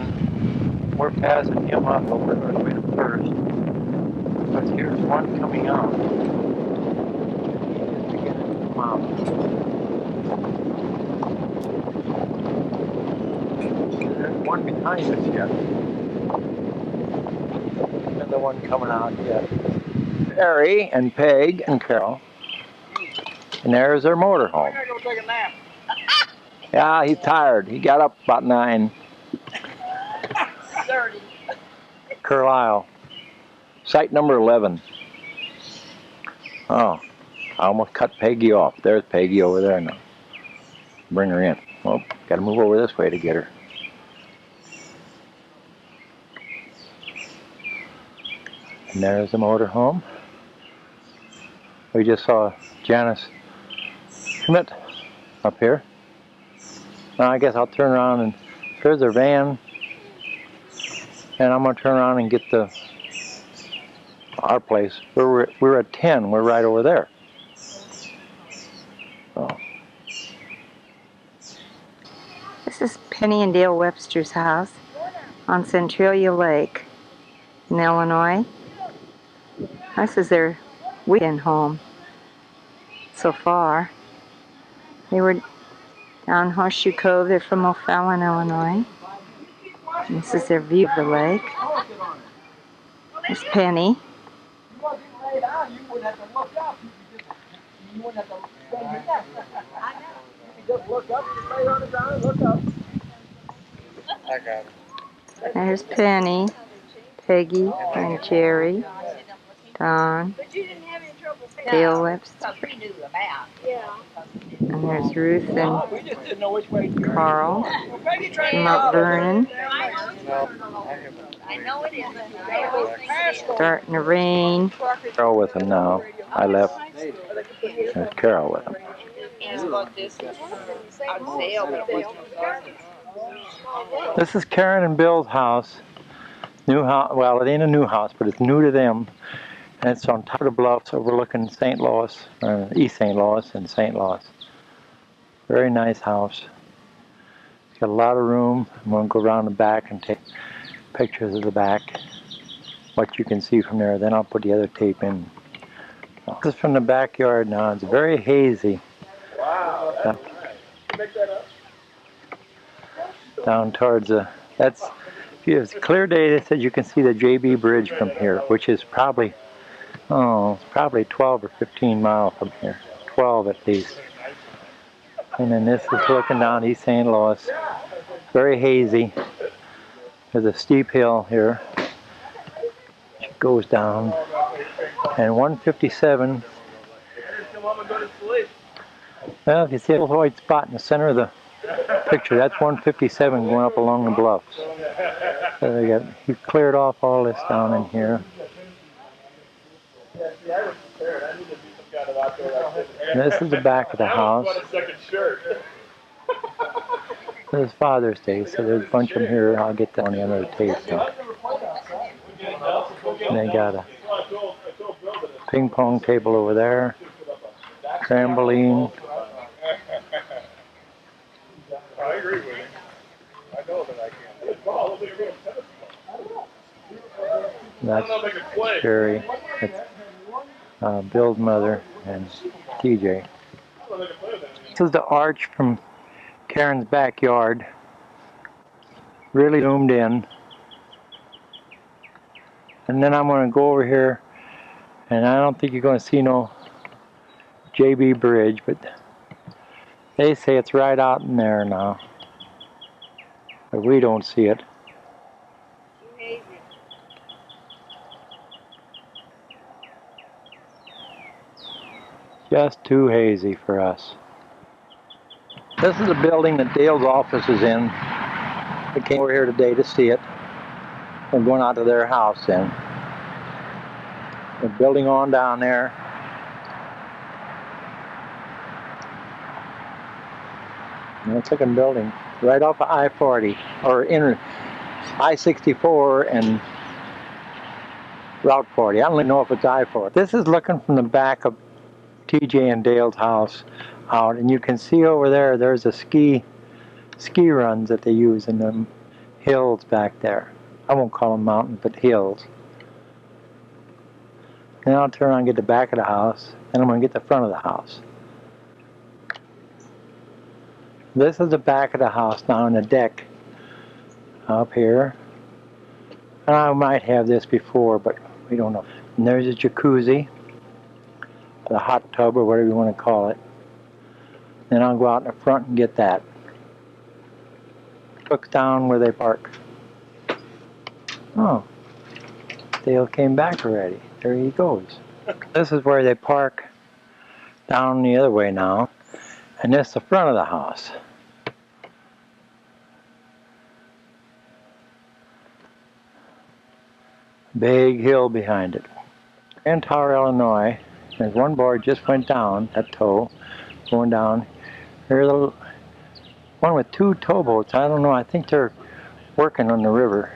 We're passing him up, but we're going to win first. But here's one coming out. He's just beginning to come out. There's one behind us yet. Another one coming out yet. Harry and Peg and Carol. And there's their motorhome. I gotta go take a nap. Yeah, he's tired. He got up about 9. 30. Carlisle. Site number 11. Oh, I almost cut Peggy off. There's Peggy over there now. Bring her in. Well, gotta move over this way to get her. And there's the motorhome. We just saw Janice Schmidt up here. Now I guess I'll turn around and there's their van. And I'm gonna turn around and get our place. We're at 10. We're right over there. So. This is Penny and Dale Webster's house on Centralia Lake in Illinois. This is their weekend home so far. They were down Horseshoe Cove. They're from O'Fallon, Illinois. And this is their view of the lake. There's Penny. I got it. There's Penny, Peggy, and Jerry, Don, Dale Webster. And there's Ruth and Carl, Mount Vernon. Starting to rain. Carol with him now. I left. There's Carol with him. This is Karen and Bill's house. New house. Well, it ain't a new house, but it's new to them. And it's on top of the bluffs overlooking St. Louis, East St. Louis and St. Louis. Very nice house. It's got a lot of room. I'm going to go around the back and take pictures of the back. What you can see from there. Then I'll put the other tape in. This is from the backyard now. It's very hazy. Wow. Down towards the, that's, if it's a clear day, they said you can see the JB Bridge from here, which is probably, it's probably 12 or 15 miles from here. 12 at least. And then this is looking down East St. Louis. Very hazy. There's a steep hill here. It goes down. And 157. Well, if you see a little white spot in the center of the picture, that's 157 going up along the bluffs. So he cleared off all this down in here. And this is the back of the house. This is Father's Day, so there's a bunch of them here. I'll get that on the other tape. So. And they got a ping pong table over there, trampoline. I agree with you. I know that I can. That's Sherry. That's Bill's mother and TJ. This is the arch from Karen's backyard. Really zoomed in. And then I'm going to go over here, and I don't think you're going to see no JB Bridge, but they say it's right out in there now. But we don't see it. Just too hazy for us. This is the building that Dale's office is in. I came over here today to see it. I'm going out to their house then. They're building on down there. Nice looking building. Right off of I-40, or in I-64 and Route 40. I don't even know if it's I-40. This is looking from the back of TJ and Dale's house out, and you can see over there, there's a ski runs that they use in them hills back there. I won't call them mountains, but hills. Then I'll turn around and get the back of the house, and I'm going to get the front of the house. This is the back of the house now on the deck up here. And I might have this before, but we don't know. And there's a jacuzzi, the hot tub or whatever you want to call it. Then I'll go out in the front and get that. Look down where they park. Oh, Dale came back already. There he goes. This is where they park down the other way now. And this is the front of the house. Big hill behind it. Grand Tower, Illinois. There's one board just went down, that tow, going down. Here's a one with two towboats. I don't know, I think they're working on the river.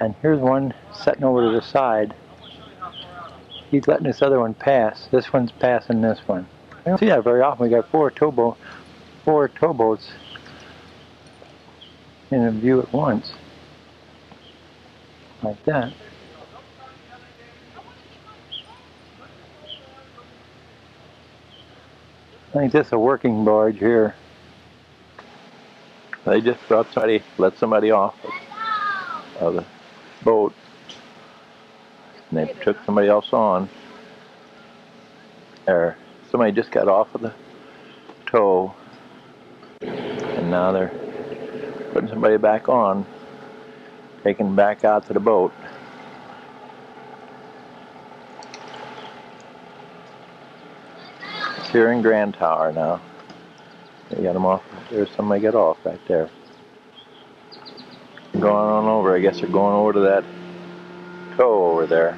And here's one sitting over to the side. He's letting this other one pass. This one's passing this one. I don't see that very often. We got four towboats in a view at once. Like that. I think this is a working barge here. They just brought somebody, let somebody off of the boat, and they took somebody else on. Or somebody just got off of the tow, and now they're putting somebody back on, taking them back out to the boat. It's here in Grand Tower now. They got them off. There's somebody got off right there. Going on over. I guess they're going over to that tow over there.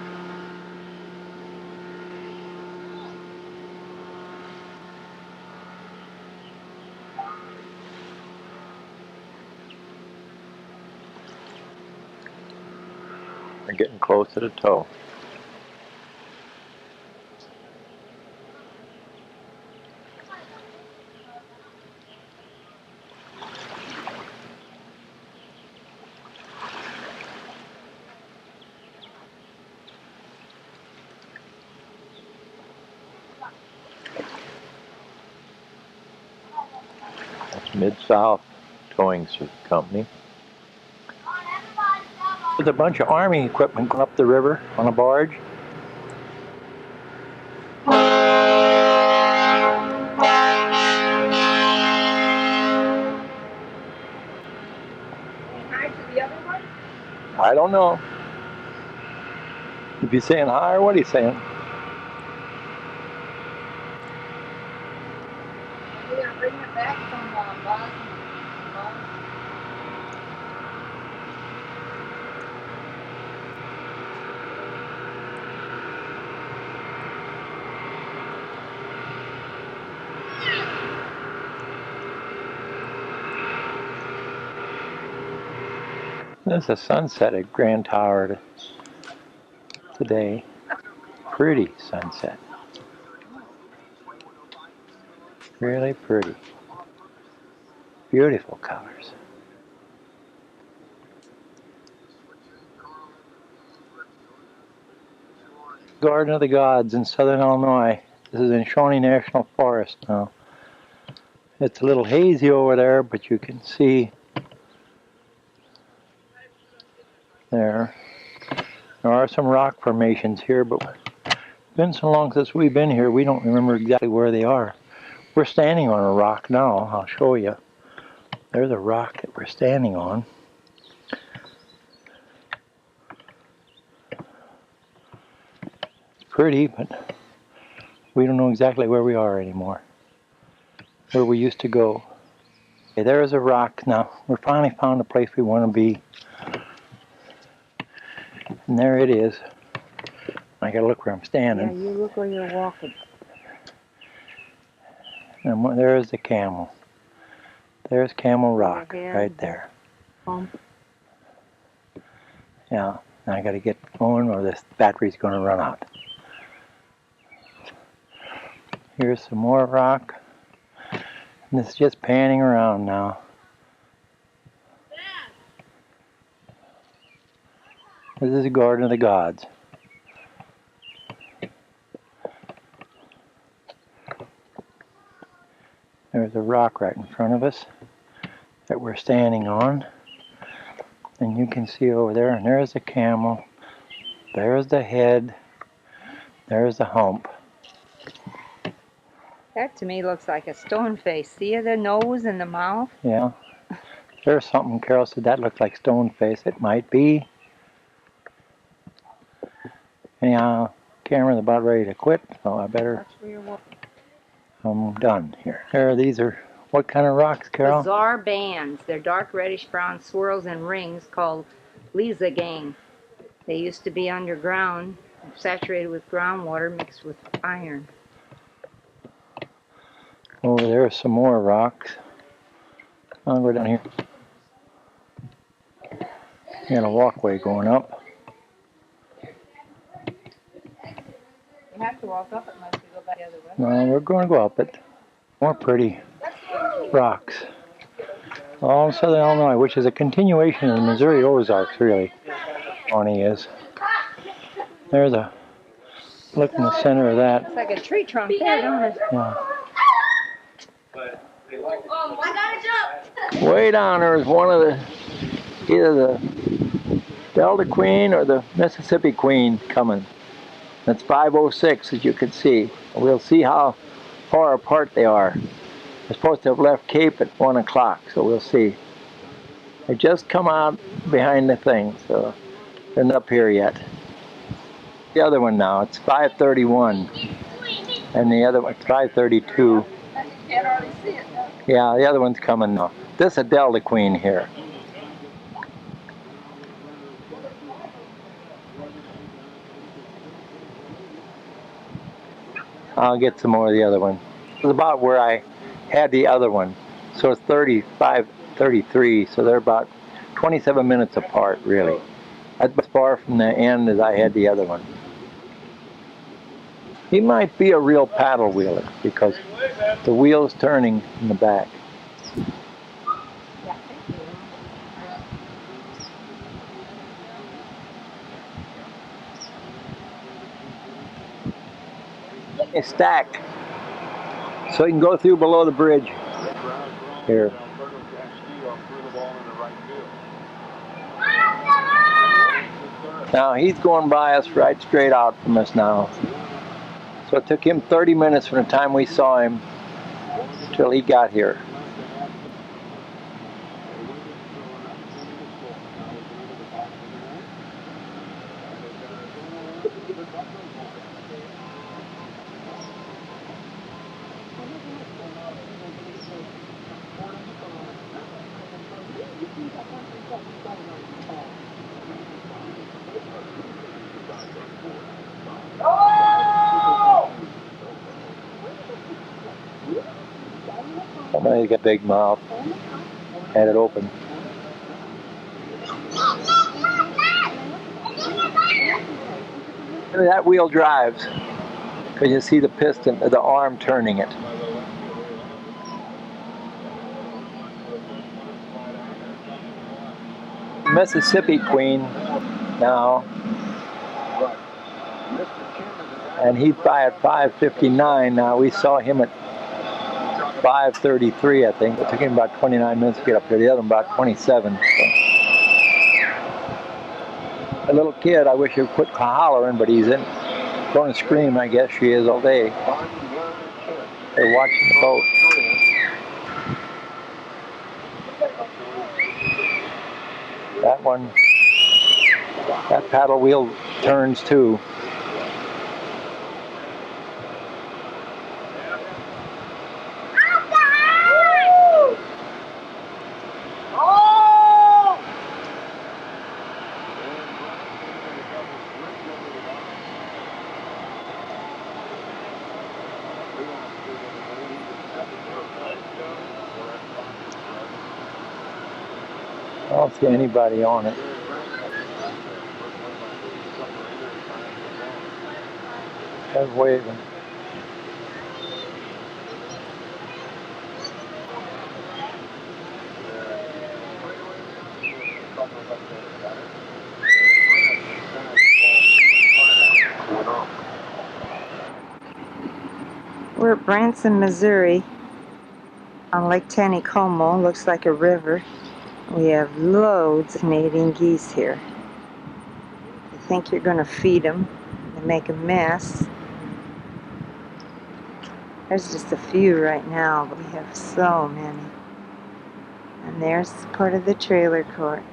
They're getting close to the tow. Mid-South Towing Company. There's a bunch of Army equipment going up the river on a barge. I don't know. If he's saying hi or what he's saying. They're bringing it back from Boston. There's a sunset at Grand Tower today. Pretty sunset. Really pretty. Beautiful colors. Garden of the Gods in southern Illinois. This is in Shawnee National Forest now. It's a little hazy over there, but you can see there. There are some rock formations here, but it's been so long since we've been here, we don't remember exactly where they are. We're standing on a rock now. I'll show you. There's a rock that we're standing on. It's pretty, but we don't know exactly where we are anymore. Where we used to go. Okay, there is a rock now. We finally found a place we want to be. And there it is. I gotta look where I'm standing. Yeah, you look where you're walking. And there is the camel. There's Camel Rock right there. Yeah, now I got to get going or this battery's going to run out. Here's some more rock. And it's just panning around now. This is the Garden of the Gods. There's a rock right in front of us that we're standing on. And you can see over there, and there's the camel. There's the head. There's the hump. That to me looks like a stone face. See the nose and the mouth? Yeah. There's something Carol said that looked like stone face. It might be. Anyhow, camera's about ready to quit, so I better. I'm done here. These are what kind of rocks, Carol? Bizarre bands. They're dark reddish brown swirls and rings called Lindhorst. They used to be underground, saturated with groundwater mixed with iron. Over there are some more rocks. I'll go down here. Got a walkway going up. You have to walk up it unless you go back the other way. Well, we're going to go up it. More pretty rocks. All of southern Illinois, which is a continuation of the Missouri Ozarks, really. Bonnie is. There's a look in the center of that. It's like a tree trunk there, don't it? Yeah. Oh, I gotta jump! Way down there is one of the, either the Delta Queen or the Mississippi Queen coming. That's 506, as you can see. We'll see how far apart they are. They're supposed to have left Cape at 1 o'clock, so we'll see. They just come out behind the thing, so they're not up here yet. The other one now, it's 531, and the other one, 532. Can't hardly see it. Yeah, the other one's coming now. This is a Delta Queen here. I'll get some more of the other one. It's about where I had the other one. So it's 35, 33, so they're about 27 minutes apart, really. That's as far from the end as I had the other one. He might be a real paddle wheeler because the wheel's turning in the back. It's stacked, so you can go through below the bridge here. Now he's going by us right straight out from us now. So it took him 30 minutes from the time we saw him till he got here. Somebody's got a big mouth. Had it open. That wheel drives because you see the piston, the arm turning it. Mississippi Queen now, and he's by at 5:59 now. We saw him at 5:33, I think. It took him about 29 minutes to get up there. The other one about 27. So. A little kid, I wish he would quit hollering, but he's in. Going to scream, I guess she is all day. They're watching the boat. That one, that paddle wheel turns too. I don't see anybody on it. They're waving. We're at Branson, Missouri on Lake Taneycomo. Looks like a river. We have loads of Canadian geese here. You think you're going to feed them. They make a mess. There's just a few right now, but we have so many. And there's part of the trailer court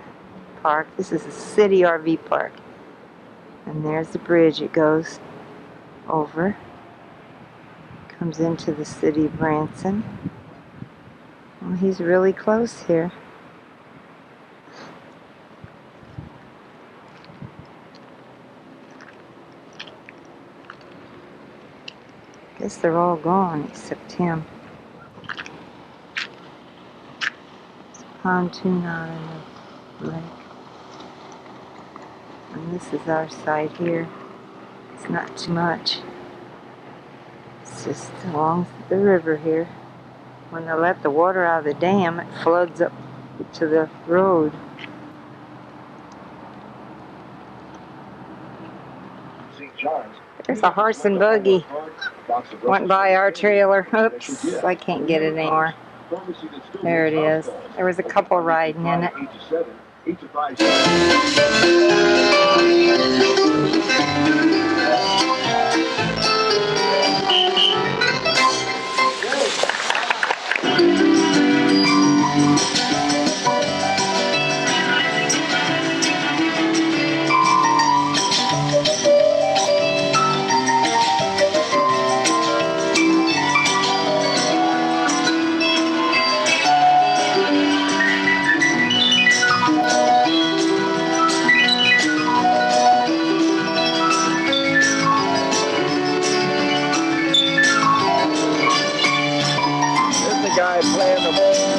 park. This is a city RV park. And there's the bridge it goes over. Comes into the city of Branson. Well, he's really close here. Guess they're all gone except him. There's a pontoon out in the lake. And this is our side here. It's not too much. It's just along the river here. When they let the water out of the dam, it floods up to the road. There's a horse and buggy. Went by our trailer. Oops, I can't get it anymore. There it is. There was a couple riding in it. Guy playing the water.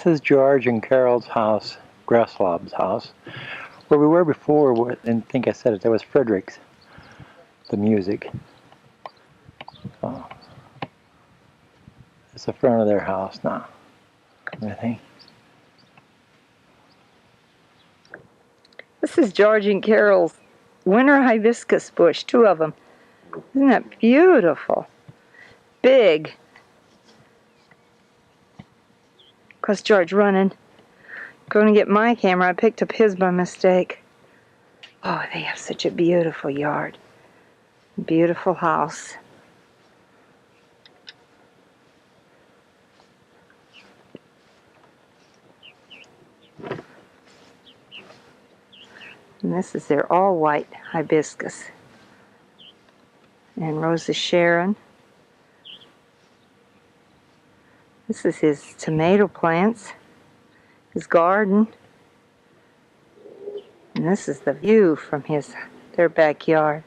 is George and Carol's house, Greslob's house. Where we were before, and I think I said it, there was Frederick's, the music. Oh. It's the front of their house now, I think. This is George and Carol's winter hibiscus bush, 2 of them. Isn't that beautiful? Big. Of course, George running. Going to get my camera. I picked up his by mistake. Oh, they have such a beautiful yard. Beautiful house. And this is their all-white hibiscus. And Rosa Sharon. This is his tomato plants, his garden. And this is the view from their backyard.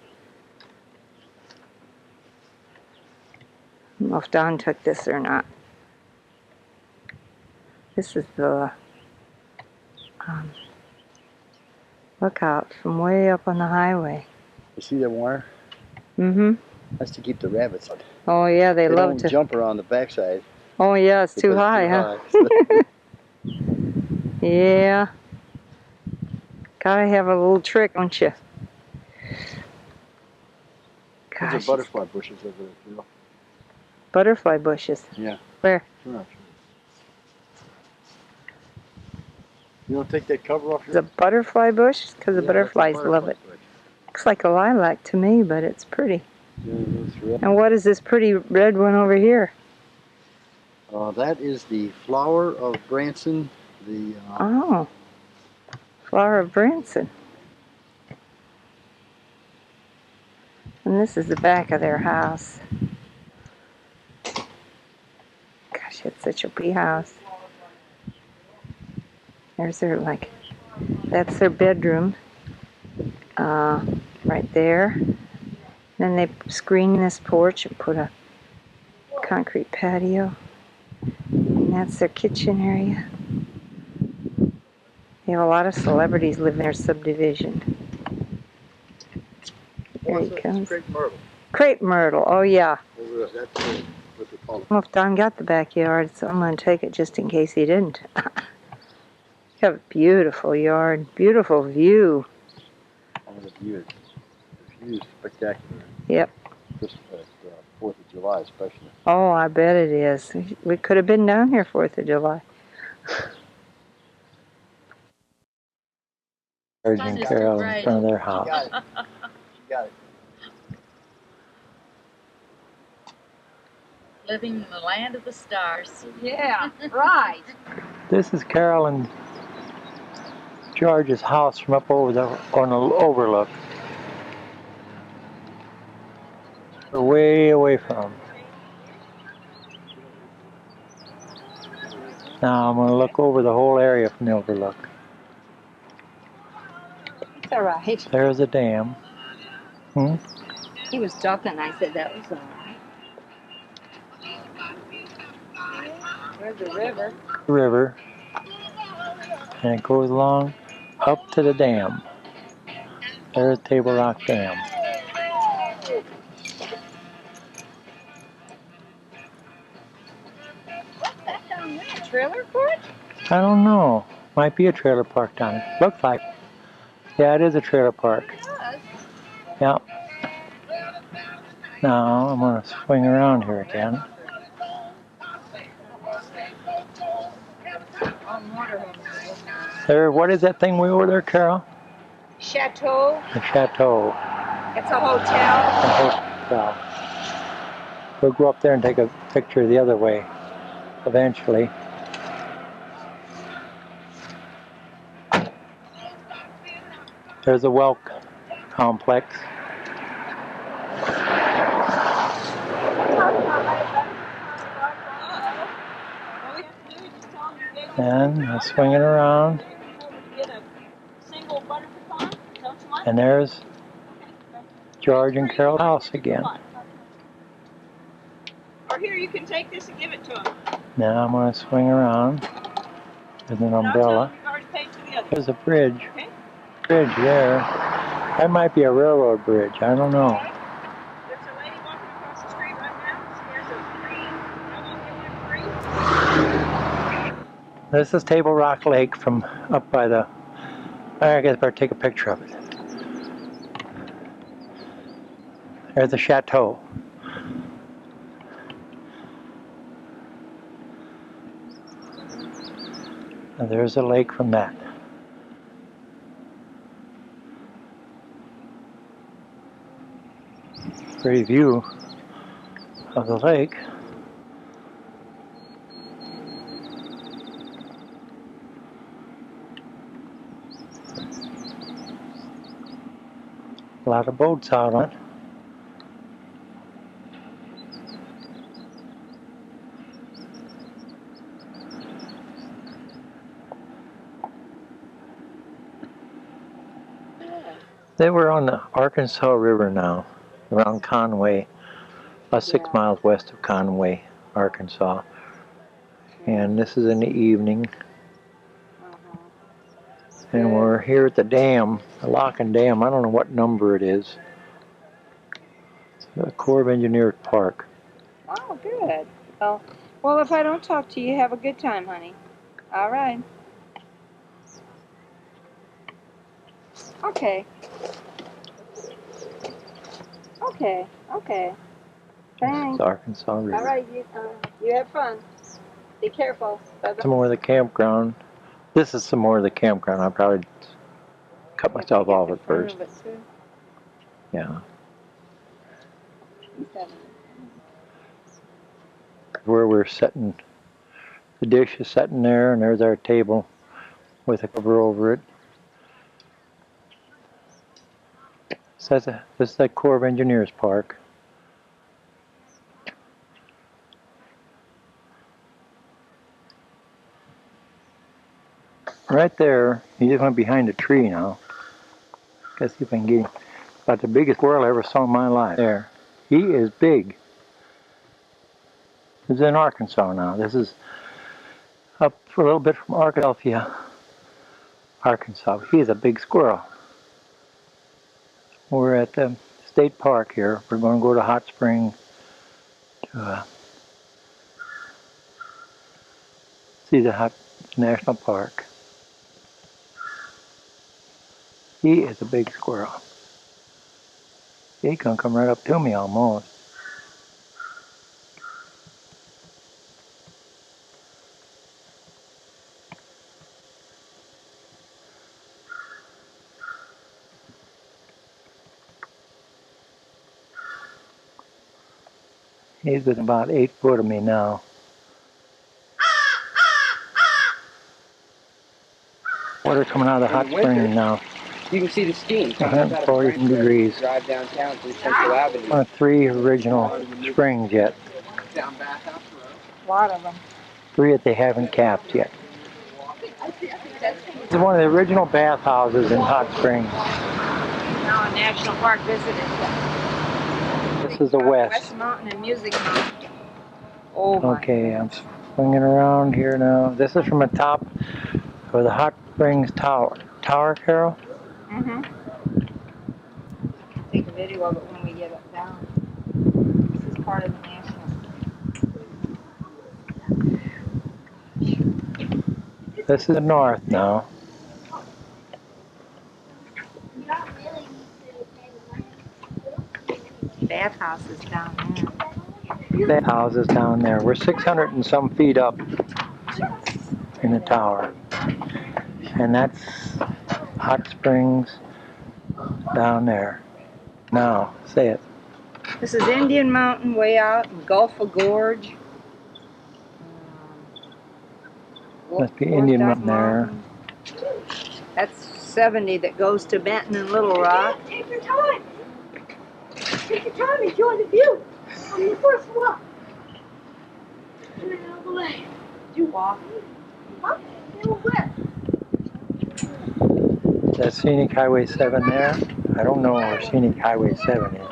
I don't know if Don took this or not. This is the lookout from way up on the highway. You see that wire? Mm-hmm. That's to keep the rabbits out. Oh yeah, they love don't to jump around the backside. Oh yeah, it's too high, huh? Yeah. Gotta have a little trick, don't you? Gosh. Those are butterfly bushes over there, you know. Butterfly bushes? Yeah. Where? Sure. You don't take that cover off your... Is it a butterfly bush? Because the butterflies love it. Bush. Looks like a lilac to me, but it's pretty. Yeah, it's red. And what is this pretty red one over here? That is the flower of Branson. Oh, flower of Branson. And this is the back of their house. Gosh, it's such a pretty house. There's their, that's their bedroom. Right there. Then they screen this porch and put a concrete patio. And that's their kitchen area. They have a lot of celebrities live in their subdivision. Here he comes. Crepe myrtle. Crepe myrtle, oh yeah. That's what they call it. Well, if Don got the backyard, so I'm going to take it just in case he didn't. You have a beautiful yard, beautiful view. Oh, the view is spectacular. Yep. Just at 4th of July especially. Oh, I bet it is. We could have been down here 4th of July. George and Carol in front of their house. She got it. Living in the land of the stars. Yeah, right. This is Carol and George's house from up over on the overlook. We're way away from them. Now I'm going to look over the whole area from the overlook. It's all right. There's a dam. He was talking, I said that was all right. There's the river. The river. And it goes along up to the dam. There's Table Rock Dam. Trailer court? I don't know. Might be a trailer park down there. Looks like. Yeah, it is a trailer park. Yeah. Now I'm going to swing around here again. There, what is that thing way over there, Carol? Chateau. The chateau. It's a hotel. A hotel. We'll go up there and take a picture the other way eventually. There's a Welk complex. And I'm swinging around. And there's George and Carol's house again. Or here, you can take this and give it to him. Now I'm going to swing around. There's an umbrella. There's a bridge. Bridge there. That might be a railroad bridge. I don't know. There's a lady walking across the street right now. She has a free. I want free. This is Table Rock Lake from up by the... I guess I better take a picture of it. There's the chateau. And there's a lake from that. Pretty view of the lake. A lot of boats out on it. They were on the Arkansas River now, around Conway, about 6 miles west of Conway, Arkansas. And this is in the evening. And we're here at the dam, the Lock and Dam. I don't know what number it is. It's the Corps of Engineers Park. Oh, good. Well, if I don't talk to you, have a good time, honey. All right. Okay. Okay. Okay. Thanks. It's Arkansas River. All right. You have fun. Be careful. Bye-bye. Some more of the campground. This is some more of the campground. I'll probably cut myself off at first. Yeah. Where we're sitting. The dish is sitting there, and there's our table with a cover over it. This is the Corps of Engineers Park. Right there, he just went behind a tree now. Let's see if I can get him. About the biggest squirrel I ever saw in my life. There. He is big. This is in Arkansas now. This is up a little bit from Arkadelphia, Arkansas. He is a big squirrel. We're at the state park here. We're going to go to Hot Springs to see the Hot National Park. He is a big squirrel. He can come right up to me almost. He's within about 8 foot of me now. Water coming out of the hot spring now. You can see the steam. 140 degrees. Drive downtown through Central Avenue. On 3 original springs yet. Down Bathhouse Road. A lot of them. 3 that they haven't capped yet. This is one of the original bathhouses in Hot Springs. Now a national park visited. This is the west. West Mountain and Music Mountain. Oh my Okay, I'm swinging around here now. This is from the top of the Hot Springs Tower. Tower, Carol? Mm-hmm. Take a video of it when we get it down. This is part of the national. This is the north now. Bathhouse is down there. Bathhouse is down there. We're 600 and some feet up in the tower. And that's Hot Springs down there. Now, say it. This is Indian Mountain way out in Gulf of Gorge. Must be Indian Mountain there. That's 70 that goes to Benton and Little Rock. Take your time. Take your time. Enjoy the view. On your first walk. And then out the way. Did you walk? Huh? They were wet. That's Scenic Highway 7 there. I don't know where Scenic Highway 7 is.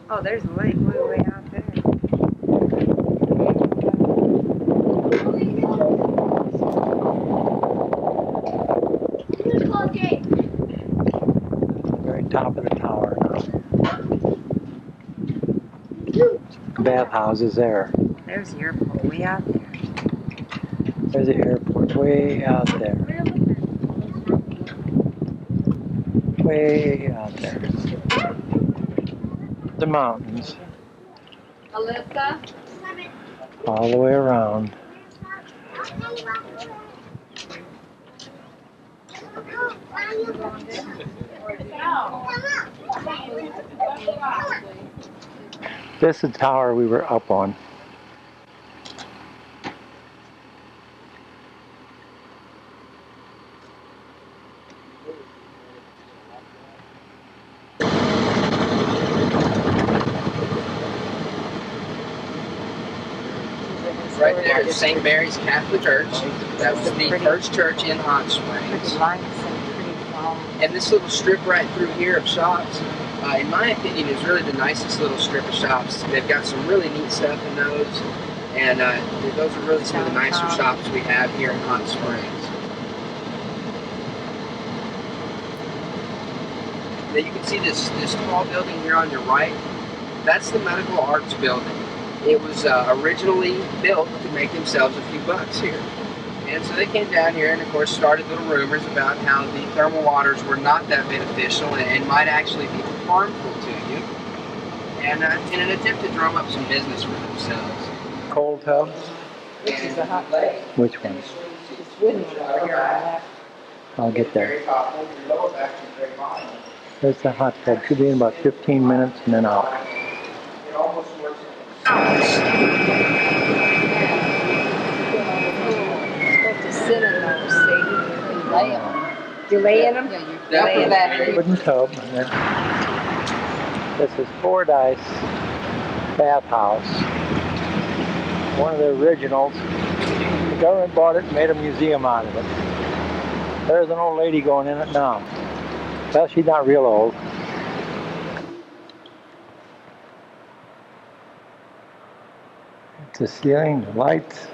Oh, there's a lake way out there. bathhouses there. There's the airport way out there. There's the airport way out there. Way out there. The mountains. Alyssa? All the way around. This is the tower we were up on. Right there is St. Mary's Catholic Church. That was the first church in Hot Springs. And this little strip right through here of shops, in my opinion, is really the nicest little strip of shops. They've got some really neat stuff in those. And those are really some of the nicer shops we have here in Hot Springs. Now you can see this tall building here on your right. That's the Medical Arts Building. It was originally built to make themselves a few bucks here. And so they came down here and of course started little rumors about how the thermal waters were not that beneficial and might actually be harmful to you. And in an attempt to drum up some business for themselves. Cold tub? This is the hot tub. Which one? This wooden one over here on the left. I'll get there. There's the hot tub. Should be in about 15 minutes and then out. It almost works. To sit in those, see? You lay them. You lay in them? Yeah, you lay in that. Wooden tub. And then this is Fordyce bathhouse. One of the originals. The government bought it and made a museum out of it. There's an old lady going in it now. Well, she's not real old. The ceiling, the lights.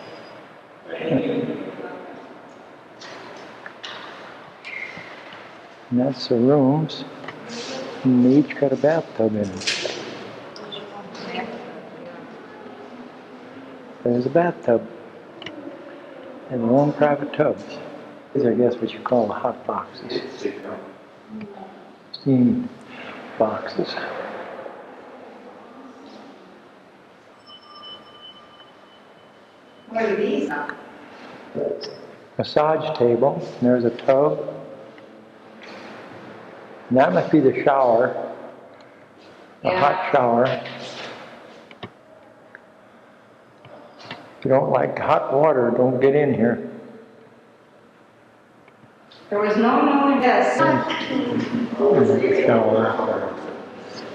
And that's the rooms. And they each got a bathtub in it. There's a bathtub. And one private tub. These are, I guess, what you call the hot boxes. Steam boxes. What are these? Massage table. And there's a tub. And that must be the shower. A hot shower. If you don't like hot water, don't get in here. There was no known death. There's a shower.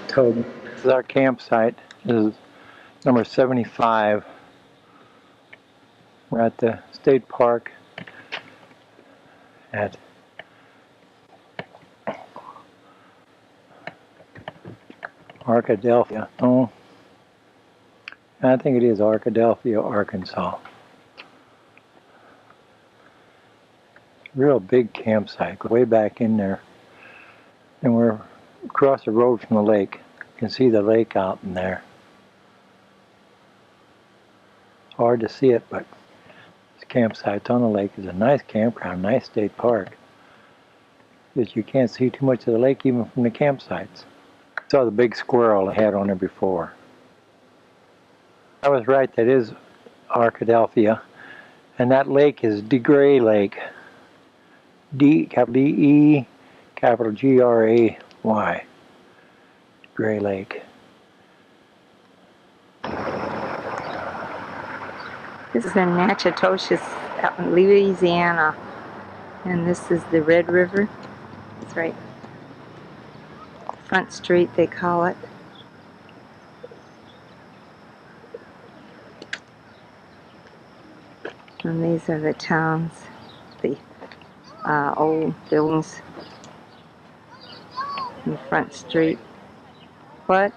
Tub. This is our campsite. This is number 75. We're at the state park at Arkadelphia. Oh, I think it is Arkadelphia, Arkansas. Real big campsite, way back in there. And we're across the road from the lake. You can see the lake out in there. Hard to see it, but this campsite on the lake is a nice campground, nice state park. But you can't see too much of the lake even from the campsites. Saw the big squirrel I had on there before. I was right, that is Arkadelphia. And that lake is DeGray Lake. Capital D-E, capital G-R-A-Y. Gray Lake. This is in Natchitoches, out in Louisiana. And this is the Red River. It's right. Front Street, they call it. And these are the towns, the old buildings in the Front Street. What?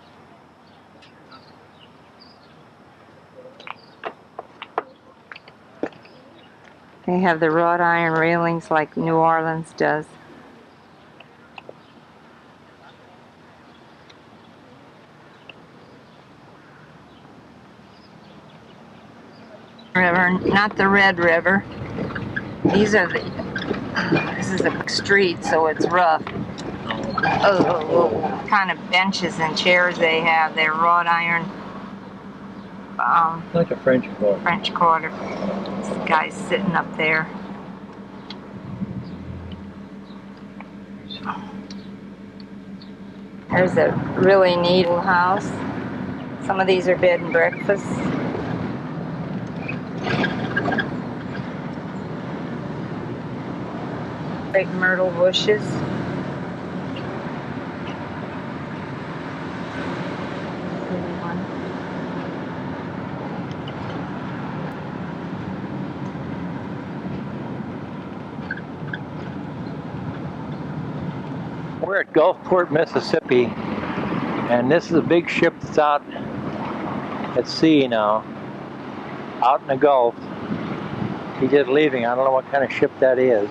They have the wrought iron railings like New Orleans does. river, not the Red River. These are the, this is a street, so it's rough. Oh, kind of benches and chairs they have. They're wrought iron. Like a French Quarter. French Quarter. This guy's sitting up there. There's a really neat little house. Some of these are bed and breakfasts. Great myrtle bushes. We're at Gulfport, Mississippi, and this is a big ship that's out at sea now, out in the Gulf. He's just leaving. I don't know what kind of ship that is,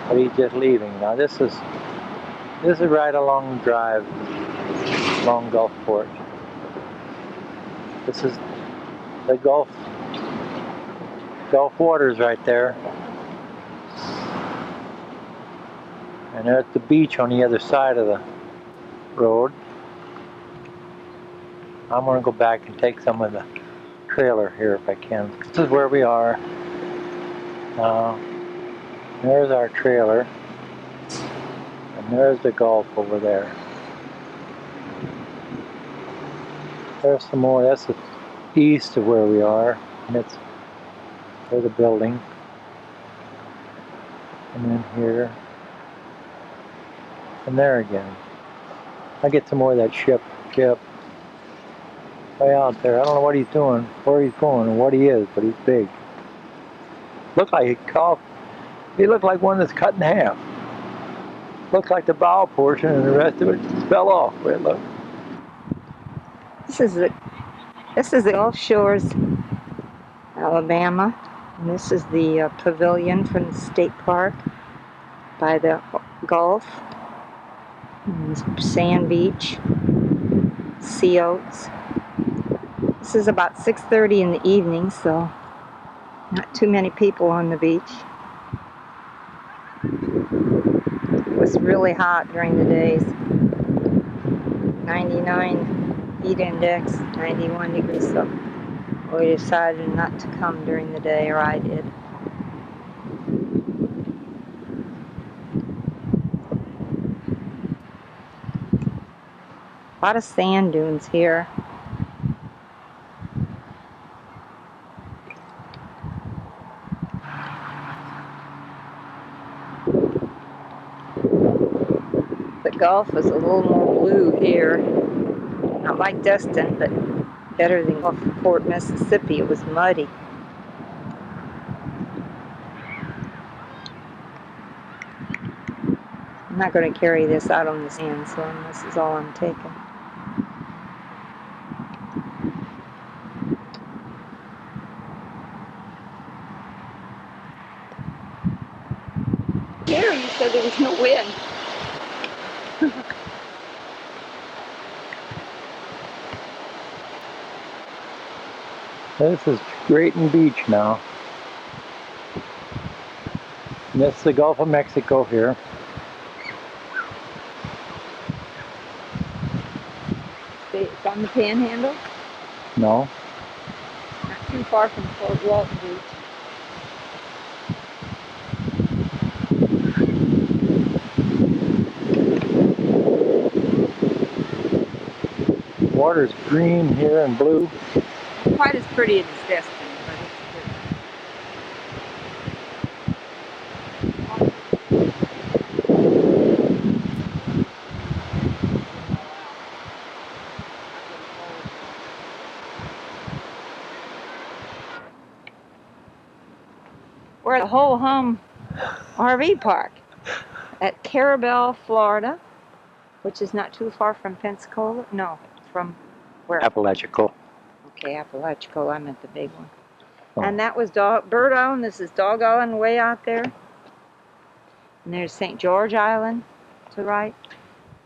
but he's just leaving. Now this is right along the drive, along Gulfport. This is the Gulf waters right there. And there's the beach on the other side of the road. I'm going to go back and take some of the trailer here if I can. This is where we are. There's our trailer. And there's the Gulf over there. There's some more. That's the east of where we are. And there's a building. And then here. And there again. I get some more of that ship way out there. I don't know what he's doing, where he's going, or what he is, but he's big. Looked like he coughed. He looked like one that's cut in half. Looked like the bow portion, and the rest of it fell off. Wait, look. This is the Gulf Shores, Alabama. And this is the pavilion from the state park by the Gulf. Sand beach, sea oats. This is about 6:30 in the evening, so not too many people on the beach. It was really hot during the days. 99 heat index, 91 degrees, so we decided not to come during the day, or I did. A lot of sand dunes here. The Gulf is a little more blue here. Not like Destin, but better than Gulfport, Mississippi. It was muddy. I'm not going to carry this out on the sand, so this is all I'm taking. Gary, you said there was no wind. This is Drayton Beach now. And that's the Gulf of Mexico here. It's on the Panhandle? No. Not too far from Fort Walton Beach. Water's green here and blue. Quite as pretty as Destin, but we're at the Whole Hum RV Park at Carabel, Florida, which is not too far from Pensacola. No, from where? Apalachicola. Okay, Apalachicola. I meant the big one. Oh. And that was Bird Island. This is Dog Island way out there. And there's St. George Island to the right.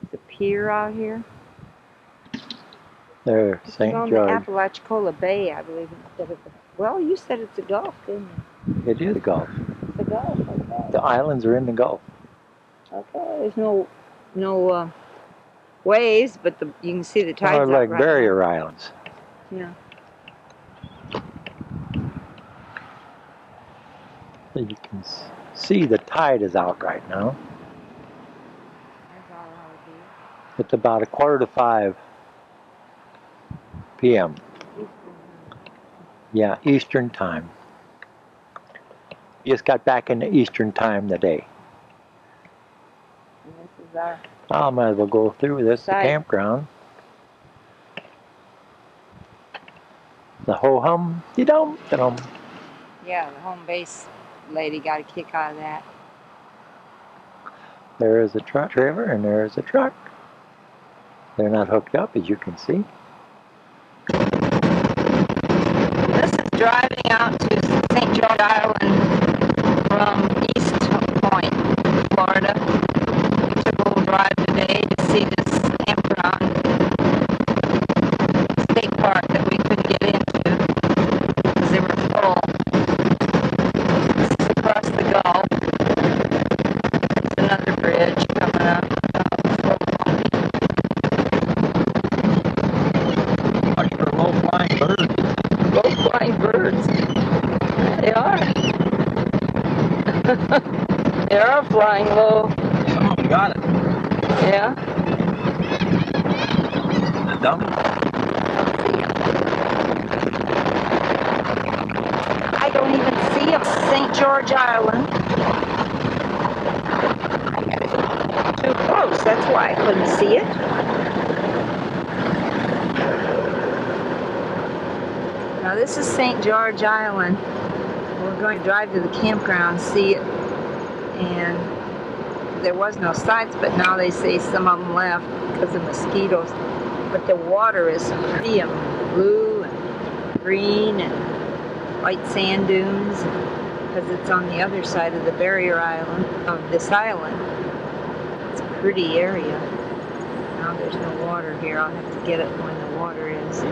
There's a pier out here. There, It's St. on George. the Apalachicola Bay, I believe, instead of the... Well, you said it's a Gulf, didn't you? It is the Gulf. It's a Gulf, okay. The islands are in the Gulf. Okay, there's no waves, but you can see the tides Or out like right barrier islands. now. So you can see the tide is out right now. That's all I would do. It's about 4:45 p.m. Yeah, Eastern time. Just got back into Eastern time today. And this is our I might as well go through this, the side. campground. The ho-hum, de-dum, de-dum. Yeah, the home base lady got a kick out of that. There is a truck trailer and there is a truck. They're not hooked up, as you can see. This is driving out to St. George Island from East Point, Florida. We took a little drive today to see this campground state park that we couldn't get into because they were full. This is across the Gulf. There's another bridge coming up. Watch for low-flying birds. Low-flying birds. They are. They are flying low. Someone got it. Yeah. The dummy. I don't even see them. St. George Island. I got it too close. That's why I couldn't see it. Now this is St. George Island. We're going to drive to the campground, see it, and there was no sights, but now they say some of them left because of mosquitoes. But the water is pretty and blue and green and white sand dunes because it's on the other side of the barrier island of this island. It's a pretty area. Now there's no water here. I'll have to get it when the water is.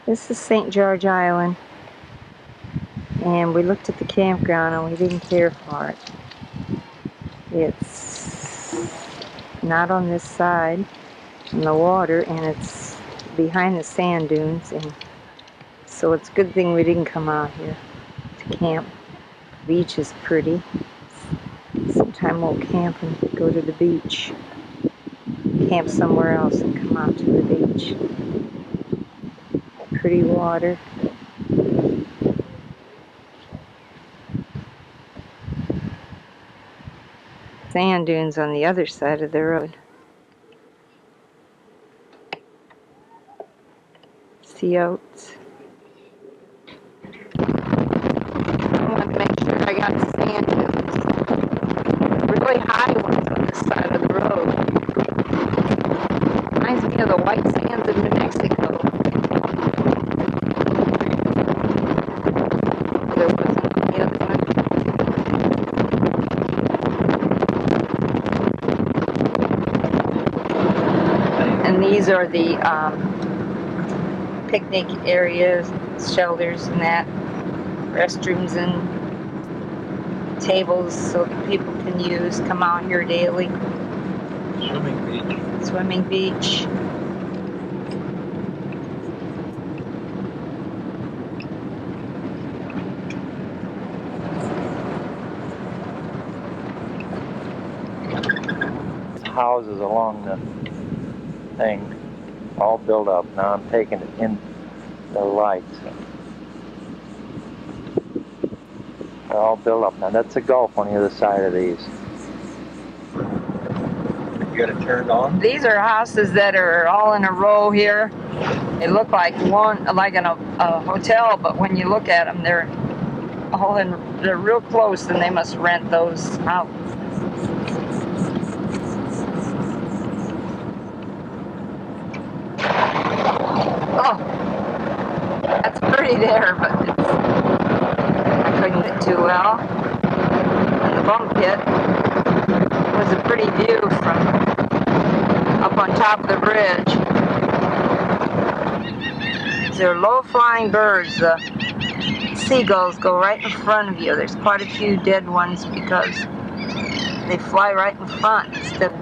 This is St. George Island, and we looked at the campground and we didn't care for it. It's not on this side in the water, and it's behind the sand dunes, and so it's a good thing we didn't come out here to camp. The beach is pretty. Sometime we'll camp and go to the beach. Camp somewhere else and come out to the beach. Pretty water. Sand dunes on the other side of the road. Sea oats. I want to make sure I got sand dunes. Really high ones on this side of the road. Reminds me of the white sands of New Mexico. There wasn't on the other one. And these are the picnic areas, shelters and that, restrooms and tables so that people can use, come out here daily. Swimming beach. Swimming beach. Houses along the thing, all built up. Now I'm taking it in the lights. They're all built up. Now that's a Gulf on the other side of these. You got it turned on? These are houses that are all in a row here. They look like one, like in a hotel, but when you look at them, they're all in, they're real close, and they must rent those out. Oh, that's pretty there, but I couldn't get too well. And the bunk pit was a pretty view from top of the bridge. They're low-flying birds. The seagulls go right in front of you. There's quite a few dead ones because they fly right in front instead of...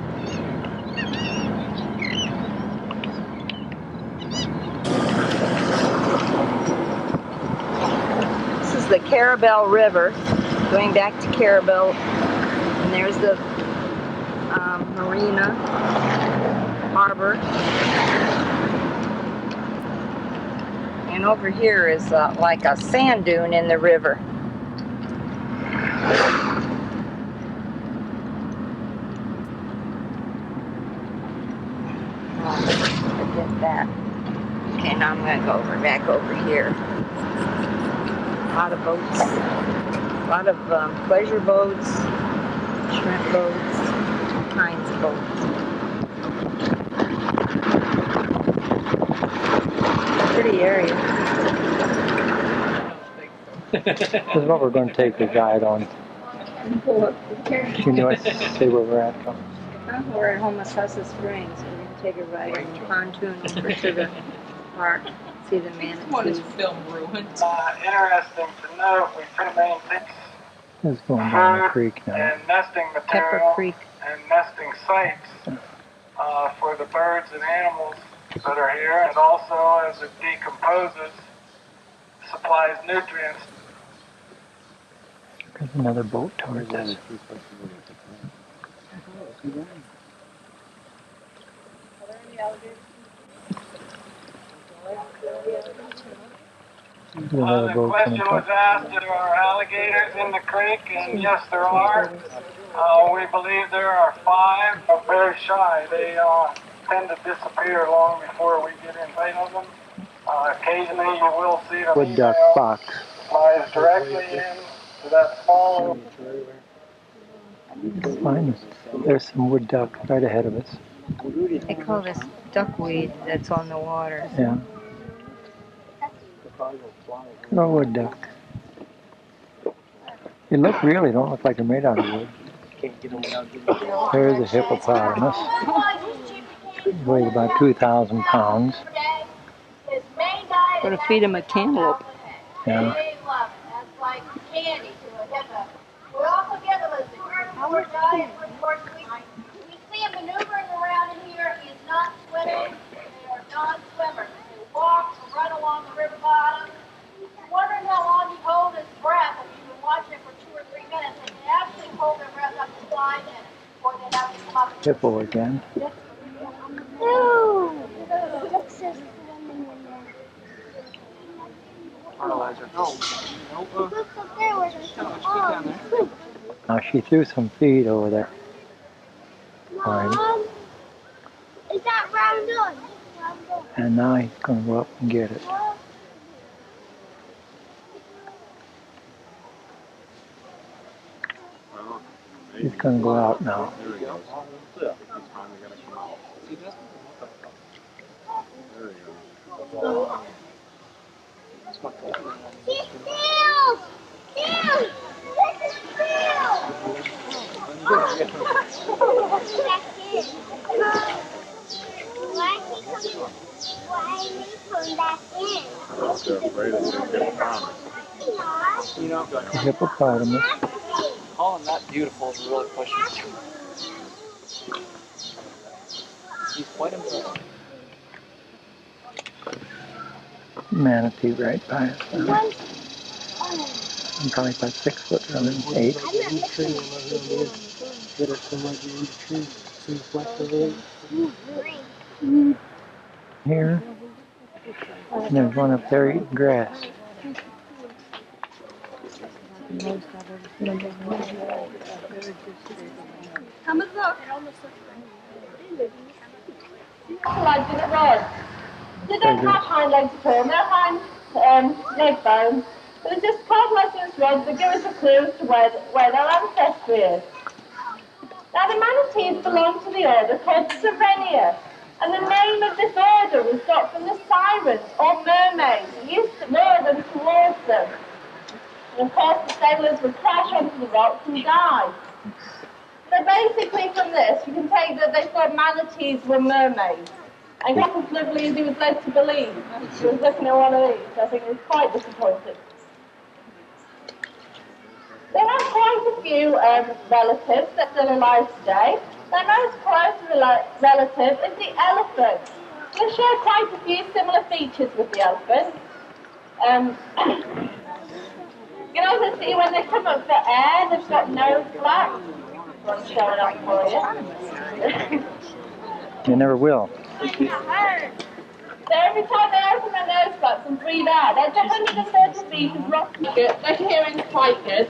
This is the Carabel River, going back to Carabel, and there's the marina, harbor. And over here is like a sand dune in the river. Forget that. Okay, now I'm going to go back over here. A lot of boats. A lot of pleasure boats, shrimp boats, all kinds of boats. Pretty area. This is what we're going to take the guide on. Can you say where we're at? We're at Homosassa Springs. We're going to take a ride on the pontoon over to the park, see the manatees. What is film ruined? Interesting to note, we put a main thing. It's going down the creek now. And nesting Pepper material Creek. and nesting sites for the birds and animals that are here, and also as it decomposes, supplies nutrients. There's another boat towards us. The question was asked if there are alligators in the creek, and yes, there are. We believe there are 5. They're very shy. They tend to disappear long before we get in sight of them. Occasionally you will see them. Wood duck fox. Flies directly in to that small... There's some wood duck right ahead of us. They call this duckweed that's on the water. Yeah. No wood duck. They really don't look like they're made out of wood. There's a hippopotamus. He weighs about 2,000 pounds. Going to feed him a cantaloupe. Yeah. We also get him a super diet for we see him maneuvering around in here. He is not swimming. They are non-swimmers. They walk or run along the river bottom. Wondering how long he holds his breath. If you've been watching him for 2 or 3 minutes, and they actually hold their breath up to 5 minutes before they have to come up. Hippo again. No. Now she threw some feed over there. Mom, is that round on? And now he's going to go up and get it. He's going to go out now. Hippopotamus. Calling that beautiful is really pushing. He's quite impressive. Manatee right by us now. I'm probably about 6 foot from him, 8. Here. And there's one up there eating grass. Come and look. Like in it red. They don't have hind legs at all. They're leg bones. But it's just cartilaginous rods that give us a clue as to where their ancestry is. Now the manatees belong to the order called Sirenia, and the name of this order was got from the sirens or mermaids who used to lure them towards them. And of course the sailors would crash onto the rocks and die. So basically from this, you can take that they thought manatees were mermaids. And quite as lovely as he was led to believe, he was looking at one of these. I think he was quite disappointed. There are quite a few relatives that are still alive today. Their most close relative is the elephant. They share quite a few similar features with the elephant. You can also see when they come up for air, they've got nose flaps. One showing up for you. You never will. So every time they open their nose flaps and breathe out, there's 130 feet of rock. Their hearing's quite good.